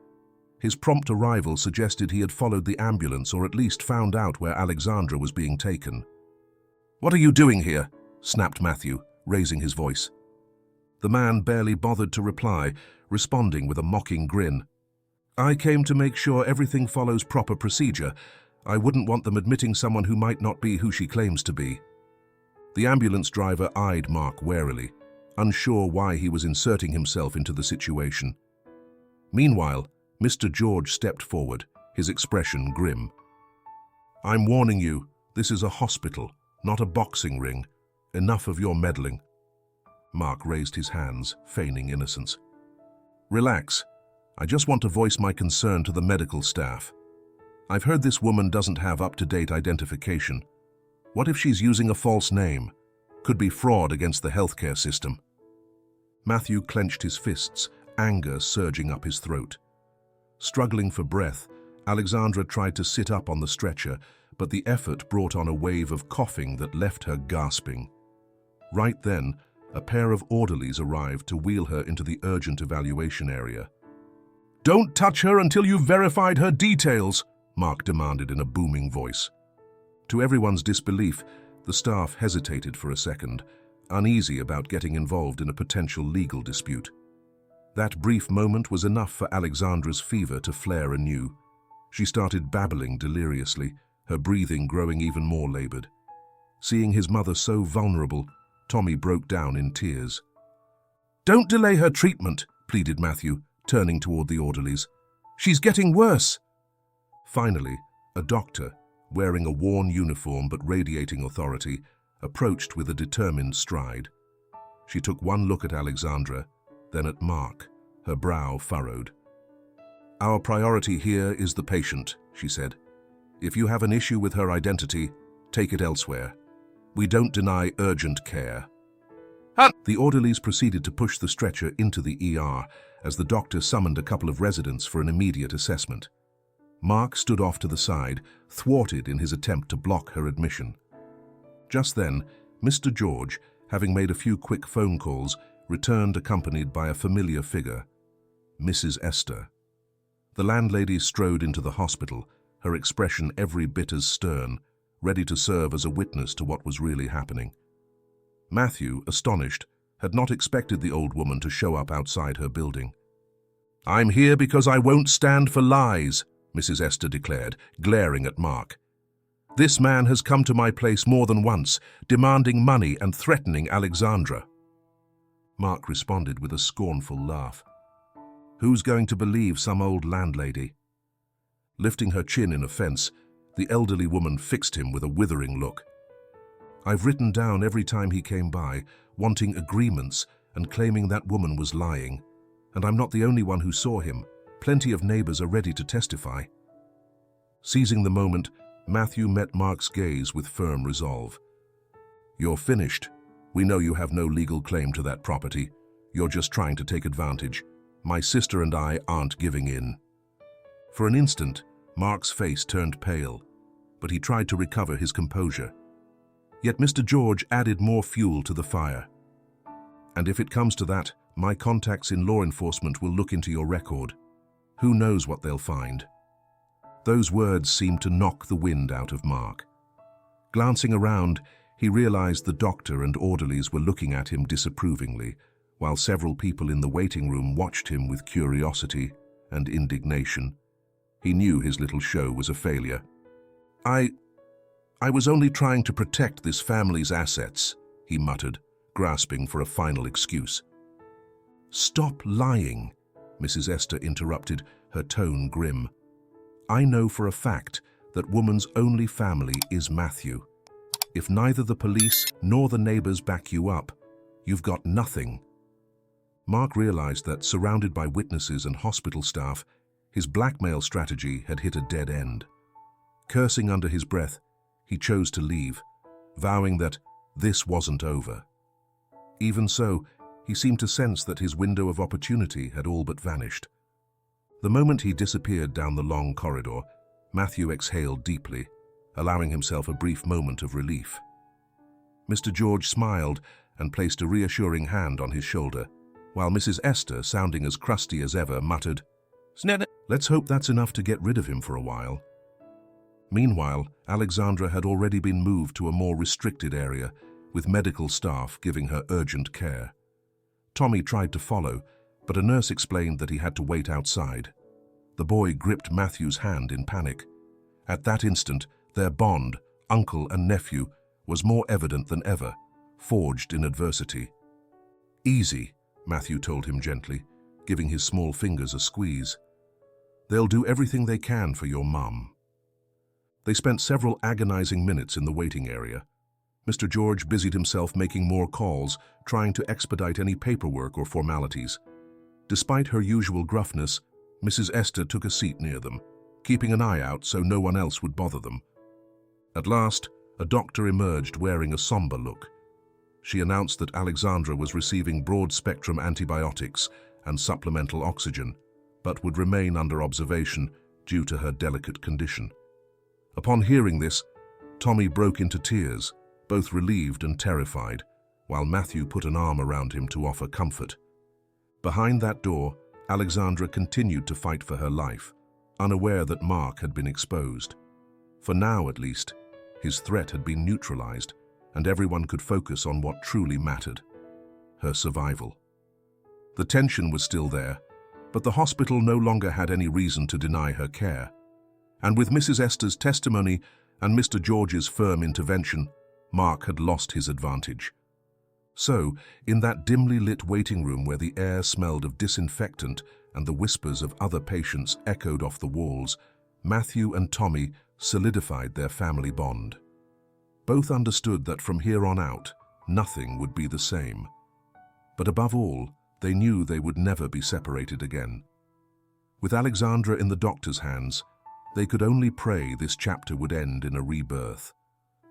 His prompt arrival suggested he had followed the ambulance or at least found out where Alexandra was being taken. "What are you doing here?" snapped Matthew, raising his voice. The man barely bothered to reply, responding with a mocking grin. "I came to make sure everything follows proper procedure. I wouldn't want them admitting someone who might not be who she claims to be." The ambulance driver eyed Mark warily, unsure why he was inserting himself into the situation. Meanwhile, Mr. George stepped forward, his expression grim. "I'm warning you, this is a hospital, not a boxing ring. Enough of your meddling." Mark raised his hands, feigning innocence. "Relax. I just want to voice my concern to the medical staff. I've heard this woman doesn't have up-to-date identification. What if she's using a false name? Could be fraud against the healthcare system." Matthew clenched his fists, anger surging up his throat. Struggling for breath, Alexandra tried to sit up on the stretcher, but the effort brought on a wave of coughing that left her gasping. Right then, a pair of orderlies arrived to wheel her into the urgent evaluation area. "Don't touch her until you've verified her details," Mark demanded in a booming voice. To everyone's disbelief, the staff hesitated for a second, uneasy about getting involved in a potential legal dispute. That brief moment was enough for Alexandra's fever to flare anew. She started babbling deliriously, her breathing growing even more labored. Seeing his mother so vulnerable, Tommy broke down in tears. "Don't delay her treatment," pleaded Matthew, turning toward the orderlies. "She's getting worse." Finally, a doctor, wearing a worn uniform but radiating authority, approached with a determined stride. She took one look at Alexandra, then at Mark, her brow furrowed. "Our priority here is the patient," she said. "If you have an issue with her identity, take it elsewhere. We don't deny urgent care." The orderlies proceeded to push the stretcher into the ER as the doctor summoned a couple of residents for an immediate assessment. Mark stood off to the side, thwarted in his attempt to block her admission. Just then, Mr. George, having made a few quick phone calls, returned accompanied by a familiar figure, Mrs. Esther. The landlady strode into the hospital, her expression every bit as stern, ready to serve as a witness to what was really happening. Matthew, astonished, had not expected the old woman to show up outside her building. "I'm here because I won't stand for lies," Mrs. Esther declared, glaring at Mark. "This man has come to my place more than once, demanding money and threatening Alexandra." Mark responded with a scornful laugh. "Who's going to believe some old landlady?" Lifting her chin in offense, the elderly woman fixed him with a withering look. "I've written down every time he came by, wanting agreements and claiming that woman was lying. And I'm not the only one who saw him. Plenty of neighbors are ready to testify." Seizing the moment, Matthew met Mark's gaze with firm resolve. "You're finished. We know you have no legal claim to that property. You're just trying to take advantage. My sister and I aren't giving in." For an instant, Mark's face turned pale, but he tried to recover his composure. Yet Mr. George added more fuel to the fire. "And if it comes to that, my contacts in law enforcement will look into your record. Who knows what they'll find?" Those words seemed to knock the wind out of Mark. Glancing around, he realized the doctor and orderlies were looking at him disapprovingly, while several people in the waiting room watched him with curiosity and indignation. He knew his little show was a failure. I was only trying to protect this family's assets, he muttered, grasping for a final excuse. Stop lying, Mrs. Esther interrupted, her tone grim. I know for a fact that woman's only family is Matthew. If neither the police nor the neighbors back you up, you've got nothing. Mark realized that, surrounded by witnesses and hospital staff, his blackmail strategy had hit a dead end. Cursing under his breath, he chose to leave, vowing that this wasn't over. Even so, he seemed to sense that his window of opportunity had all but vanished. The moment he disappeared down the long corridor, Matthew exhaled deeply, allowing himself a brief moment of relief. Mr. George smiled and placed a reassuring hand on his shoulder, while Mrs. Esther, sounding as crusty as ever, muttered, Let's hope that's enough to get rid of him for a while. Meanwhile, Alexandra had already been moved to a more restricted area, with medical staff giving her urgent care. Tommy tried to follow, but a nurse explained that he had to wait outside. The boy gripped Matthew's hand in panic. At that instant, their bond, uncle and nephew, was more evident than ever, forged in adversity. Easy, Matthew told him gently, giving his small fingers a squeeze. They'll do everything they can for your mum. They spent several agonizing minutes in the waiting area. Mr. George busied himself making more calls, trying to expedite any paperwork or formalities. Despite her usual gruffness, Mrs. Esther took a seat near them, keeping an eye out so no one else would bother them. At last, a doctor emerged wearing a somber look. She announced that Alexandra was receiving broad-spectrum antibiotics and supplemental oxygen, but would remain under observation due to her delicate condition. Upon hearing this, Tommy broke into tears, both relieved and terrified, while Matthew put an arm around him to offer comfort. Behind that door, Alexandra continued to fight for her life, unaware that Mark had been exposed. For now, at least, his threat had been neutralized, and everyone could focus on what truly mattered: her survival. The tension was still there, but the hospital no longer had any reason to deny her care. And with Mrs. Esther's testimony and Mr. George's firm intervention, Mark had lost his advantage. So, in that dimly lit waiting room where the air smelled of disinfectant and the whispers of other patients echoed off the walls, Matthew and Tommy solidified their family bond. Both understood that from here on out, nothing would be the same. But above all, they knew they would never be separated again. With Alexandra in the doctor's hands, they could only pray this chapter would end in a rebirth,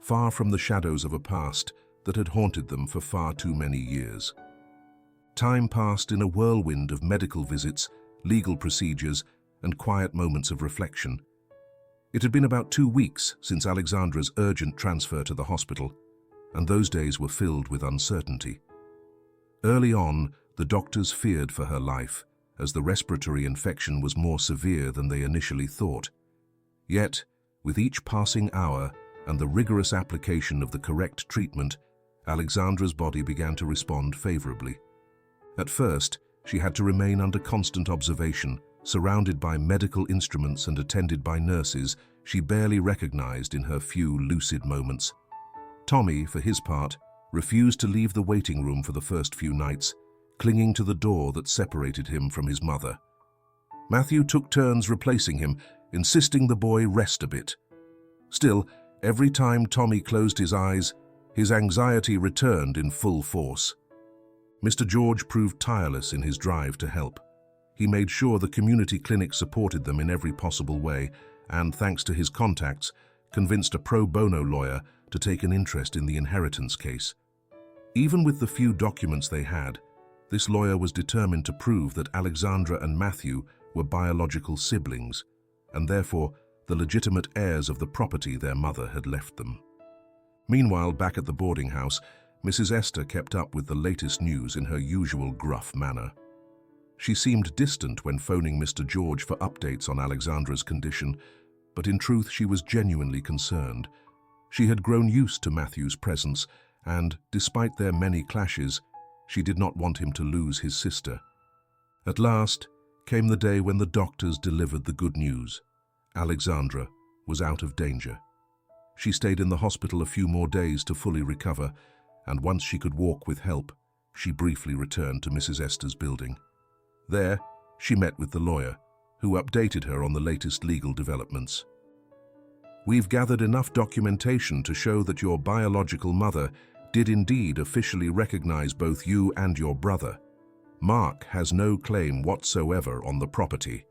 far from the shadows of a past that had haunted them for far too many years. Time passed in a whirlwind of medical visits, legal procedures, and quiet moments of reflection. It had been about 2 weeks since Alexandra's urgent transfer to the hospital, and those days were filled with uncertainty. Early on, the doctors feared for her life, as the respiratory infection was more severe than they initially thought. Yet, with each passing hour and the rigorous application of the correct treatment, Alexandra's body began to respond favorably. At first, she had to remain under constant observation, surrounded by medical instruments and attended by nurses she barely recognized in her few lucid moments. Tommy, for his part, refused to leave the waiting room for the first few nights, clinging to the door that separated him from his mother. Matthew took turns replacing him, insisting the boy rest a bit. Still, every time Tommy closed his eyes, his anxiety returned in full force. Mr. George proved tireless in his drive to help. He made sure the community clinic supported them in every possible way and, thanks to his contacts, convinced a pro bono lawyer to take an interest in the inheritance case. Even with the few documents they had, this lawyer was determined to prove that Alexandra and Matthew were biological siblings, and therefore the legitimate heirs of the property their mother had left them. Meanwhile, back at the boarding house, Mrs. Esther kept up with the latest news in her usual gruff manner. She seemed distant when phoning Mr. George for updates on Alexandra's condition, but in truth she was genuinely concerned. She had grown used to Matthew's presence, and, despite their many clashes, she did not want him to lose his sister. At last came the day when the doctors delivered the good news. Alexandra was out of danger. She stayed in the hospital a few more days to fully recover, and once she could walk with help, she briefly returned to Mrs. Esther's building. There, she met with the lawyer, who updated her on the latest legal developments. "We've gathered enough documentation to show that your biological mother did indeed officially recognize both you and your brother. Mark has no claim whatsoever on the property."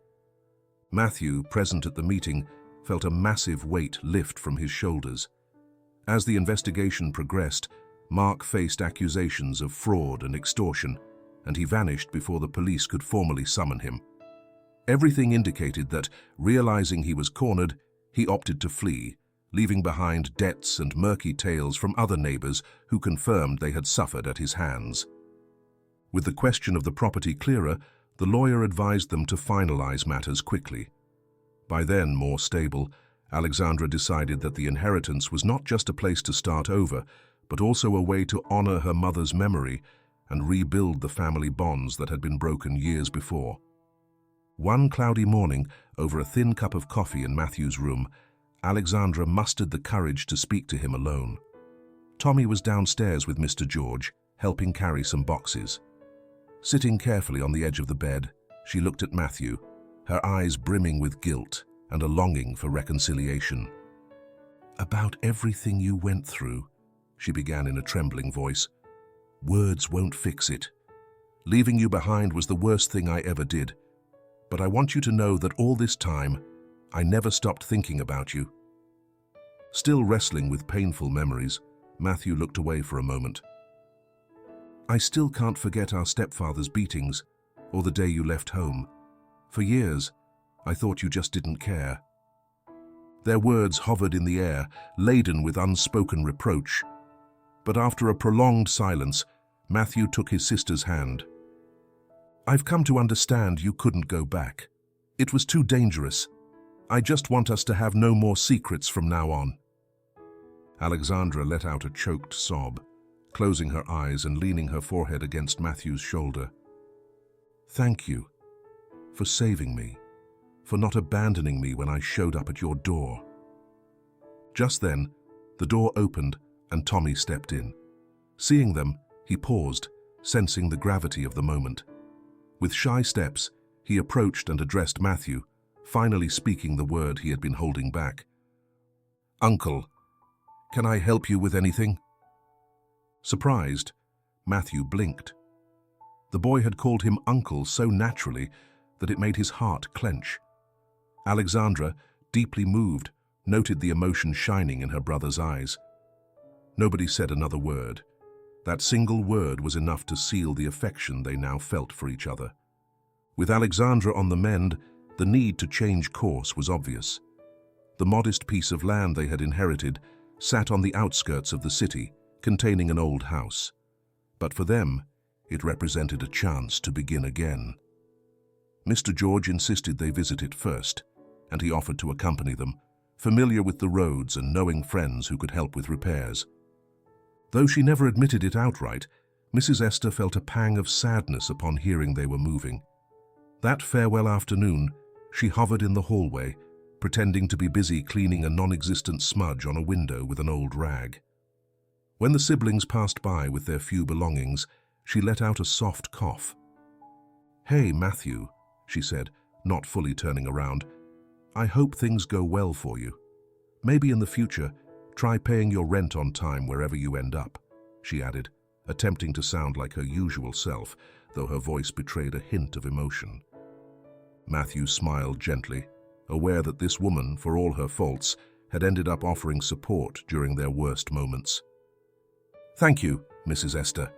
Matthew, present at the meeting, felt a massive weight lift from his shoulders. As the investigation progressed, Mark faced accusations of fraud and extortion, and he vanished before the police could formally summon him. Everything indicated that, realizing he was cornered, he opted to flee, leaving behind debts and murky tales from other neighbors who confirmed they had suffered at his hands. With the question of the property clearer, the lawyer advised them to finalize matters quickly. By then, more stable, Alexandra decided that the inheritance was not just a place to start over, but also a way to honor her mother's memory and rebuild the family bonds that had been broken years before. One cloudy morning, over a thin cup of coffee in Matthew's room, Alexandra mustered the courage to speak to him alone. Tommy was downstairs with Mr. George, helping carry some boxes. Sitting carefully on the edge of the bed, she looked at Matthew, her eyes brimming with guilt and a longing for reconciliation. "About everything you went through," she began in a trembling voice. "Words won't fix it. Leaving you behind was the worst thing I ever did. But I want you to know that all this time, I never stopped thinking about you." Still wrestling with painful memories, Matthew looked away for a moment. "I still can't forget our stepfather's beatings, or the day you left home. For years, I thought you just didn't care." Their words hovered in the air, laden with unspoken reproach. But after a prolonged silence, Matthew took his sister's hand. "I've come to understand you couldn't go back. It was too dangerous. I just want us to have no more secrets from now on." Alexandra let out a choked sob, closing her eyes and leaning her forehead against Matthew's shoulder. "Thank you for saving me, for not abandoning me when I showed up at your door." Just then, the door opened and Tommy stepped in. Seeing them, he paused, sensing the gravity of the moment. With shy steps, he approached and addressed Matthew, finally speaking the word he had been holding back. "Uncle, can I help you with anything?" Surprised, Matthew blinked. The boy had called him uncle so naturally that it made his heart clench. Alexandra, deeply moved, noted the emotion shining in her brother's eyes. Nobody said another word. That single word was enough to seal the affection they now felt for each other. With Alexandra on the mend, the need to change course was obvious. The modest piece of land they had inherited sat on the outskirts of the city, containing an old house. But for them, it represented a chance to begin again. Mr. George insisted they visit it first, and he offered to accompany them, familiar with the roads and knowing friends who could help with repairs. Though she never admitted it outright, Mrs. Esther felt a pang of sadness upon hearing they were moving. That farewell afternoon, she hovered in the hallway, pretending to be busy cleaning a non-existent smudge on a window with an old rag. When the siblings passed by with their few belongings, she let out a soft cough. "Hey, Matthew," she said, not fully turning around. "I hope things go well for you. Maybe in the future, try paying your rent on time wherever you end up," she added, attempting to sound like her usual self, though her voice betrayed a hint of emotion. Matthew smiled gently, aware that this woman, for all her faults, had ended up offering support during their worst moments. "Thank you, Mrs. Esther.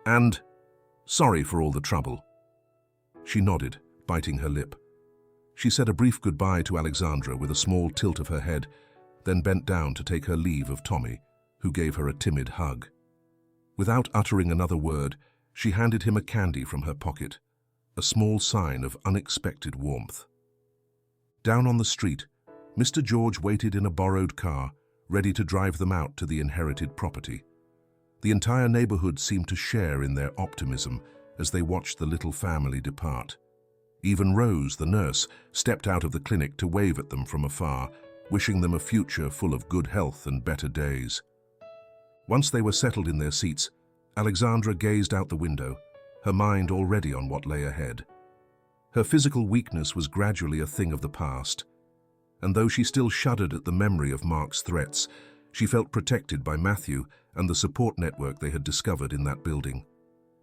And sorry for all the trouble." She nodded, biting her lip. She said a brief goodbye to Alexandra with a small tilt of her head, then bent down to take her leave of Tommy, who gave her a timid hug. Without uttering another word, she handed him a candy from her pocket, a small sign of unexpected warmth. Down on the street, Mr. George waited in a borrowed car, ready to drive them out to the inherited property. The entire neighborhood seemed to share in their optimism as they watched the little family depart. Even Rose, the nurse, stepped out of the clinic to wave at them from afar, wishing them a future full of good health and better days. Once they were settled in their seats, Alexandra gazed out the window, her mind already on what lay ahead. Her physical weakness was gradually a thing of the past, and though she still shuddered at the memory of Mark's threats, she felt protected by Matthew and the support network they had discovered in that building.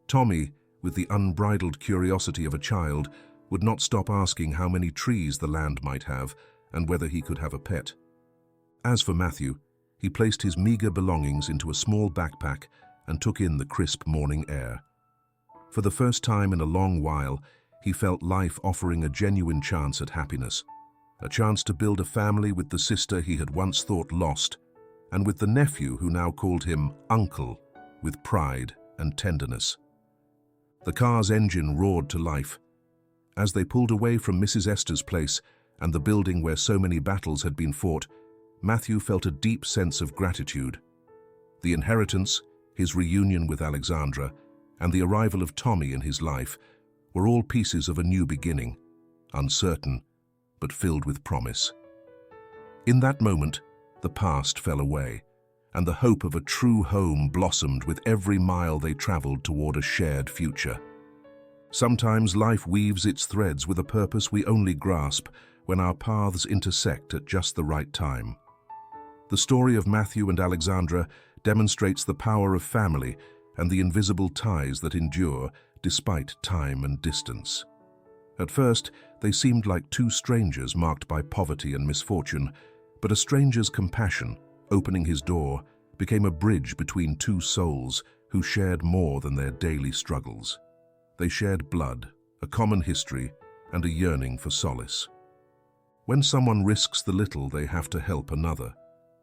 Tommy, with the unbridled curiosity of a child, would not stop asking how many trees the land might have and whether he could have a pet. As for Matthew, he placed his meager belongings into a small backpack and took in the crisp morning air. For the first time in a long while, he felt life offering a genuine chance at happiness, a chance to build a family with the sister he had once thought lost, and with the nephew who now called him Uncle, with pride and tenderness. The car's engine roared to life. As they pulled away from Mrs. Esther's place and the building where so many battles had been fought, Matthew felt a deep sense of gratitude. The inheritance, his reunion with Alexandra, and the arrival of Tommy in his life were all pieces of a new beginning, uncertain, but filled with promise. In that moment, the past fell away, and the hope of a true home blossomed with every mile they traveled toward a shared future. Sometimes life weaves its threads with a purpose we only grasp when our paths intersect at just the right time. The story of Matthew and Alexandra demonstrates the power of family and the invisible ties that endure despite time and distance. At first, they seemed like two strangers marked by poverty and misfortune, but a stranger's compassion, opening his door, became a bridge between two souls who shared more than their daily struggles. They shared blood, a common history, and a yearning for solace. When someone risks the little they have to help another,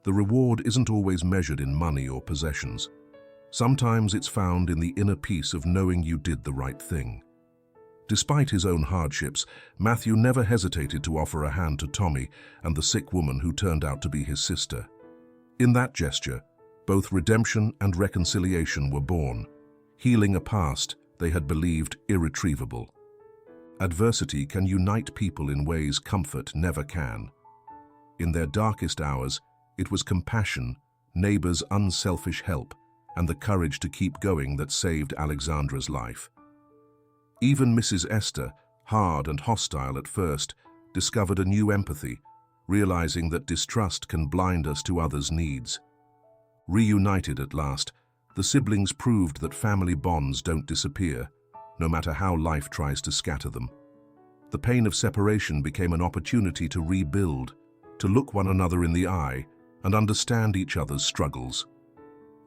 the reward isn't always measured in money or possessions. Sometimes it's found in the inner peace of knowing you did the right thing. Despite his own hardships, Matthew never hesitated to offer a hand to Tommy and the sick woman who turned out to be his sister. In that gesture, both redemption and reconciliation were born, healing a past they had believed irretrievable. Adversity can unite people in ways comfort never can. In their darkest hours, it was compassion, neighbors' unselfish help, and the courage to keep going that saved Alexandra's life. Even Mrs. Esther, hard and hostile at first, discovered a new empathy, realizing that distrust can blind us to others' needs. Reunited at last, the siblings proved that family bonds don't disappear, no matter how life tries to scatter them. The pain of separation became an opportunity to rebuild, to look one another in the eye, and understand each other's struggles.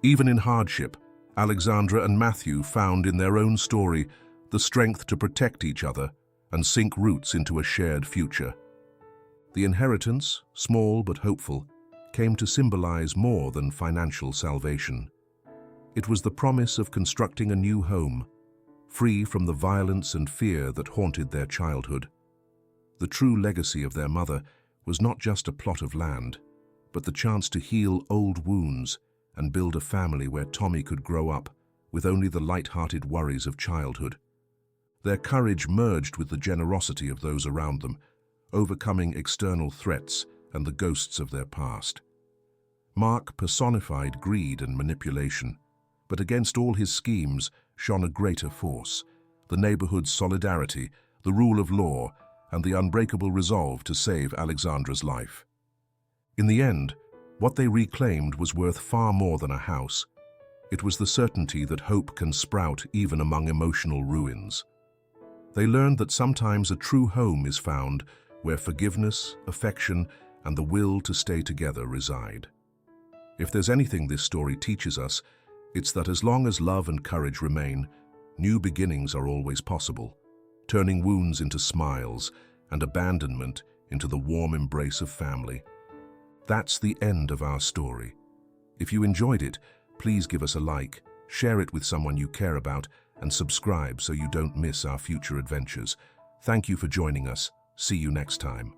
Even in hardship, Alexandra and Matthew found in their own story the strength to protect each other and sink roots into a shared future. The inheritance, small but hopeful, came to symbolize more than financial salvation. It was the promise of constructing a new home, free from the violence and fear that haunted their childhood. The true legacy of their mother was not just a plot of land, but the chance to heal old wounds and build a family where Tommy could grow up with only the light-hearted worries of childhood. Their courage merged with the generosity of those around them, overcoming external threats and the ghosts of their past. Mark personified greed and manipulation, but against all his schemes shone a greater force, the neighborhood's solidarity, the rule of law, and the unbreakable resolve to save Alexandra's life. In the end, what they reclaimed was worth far more than a house. It was the certainty that hope can sprout even among emotional ruins. They learned that sometimes a true home is found where forgiveness, affection, and the will to stay together reside. If there's anything this story teaches us, it's that as long as love and courage remain, new beginnings are always possible, turning wounds into smiles and abandonment into the warm embrace of family. That's the end of our story. If you enjoyed it, please give us a like, share it with someone you care about, and subscribe so you don't miss our future adventures. Thank you for joining us. See you next time.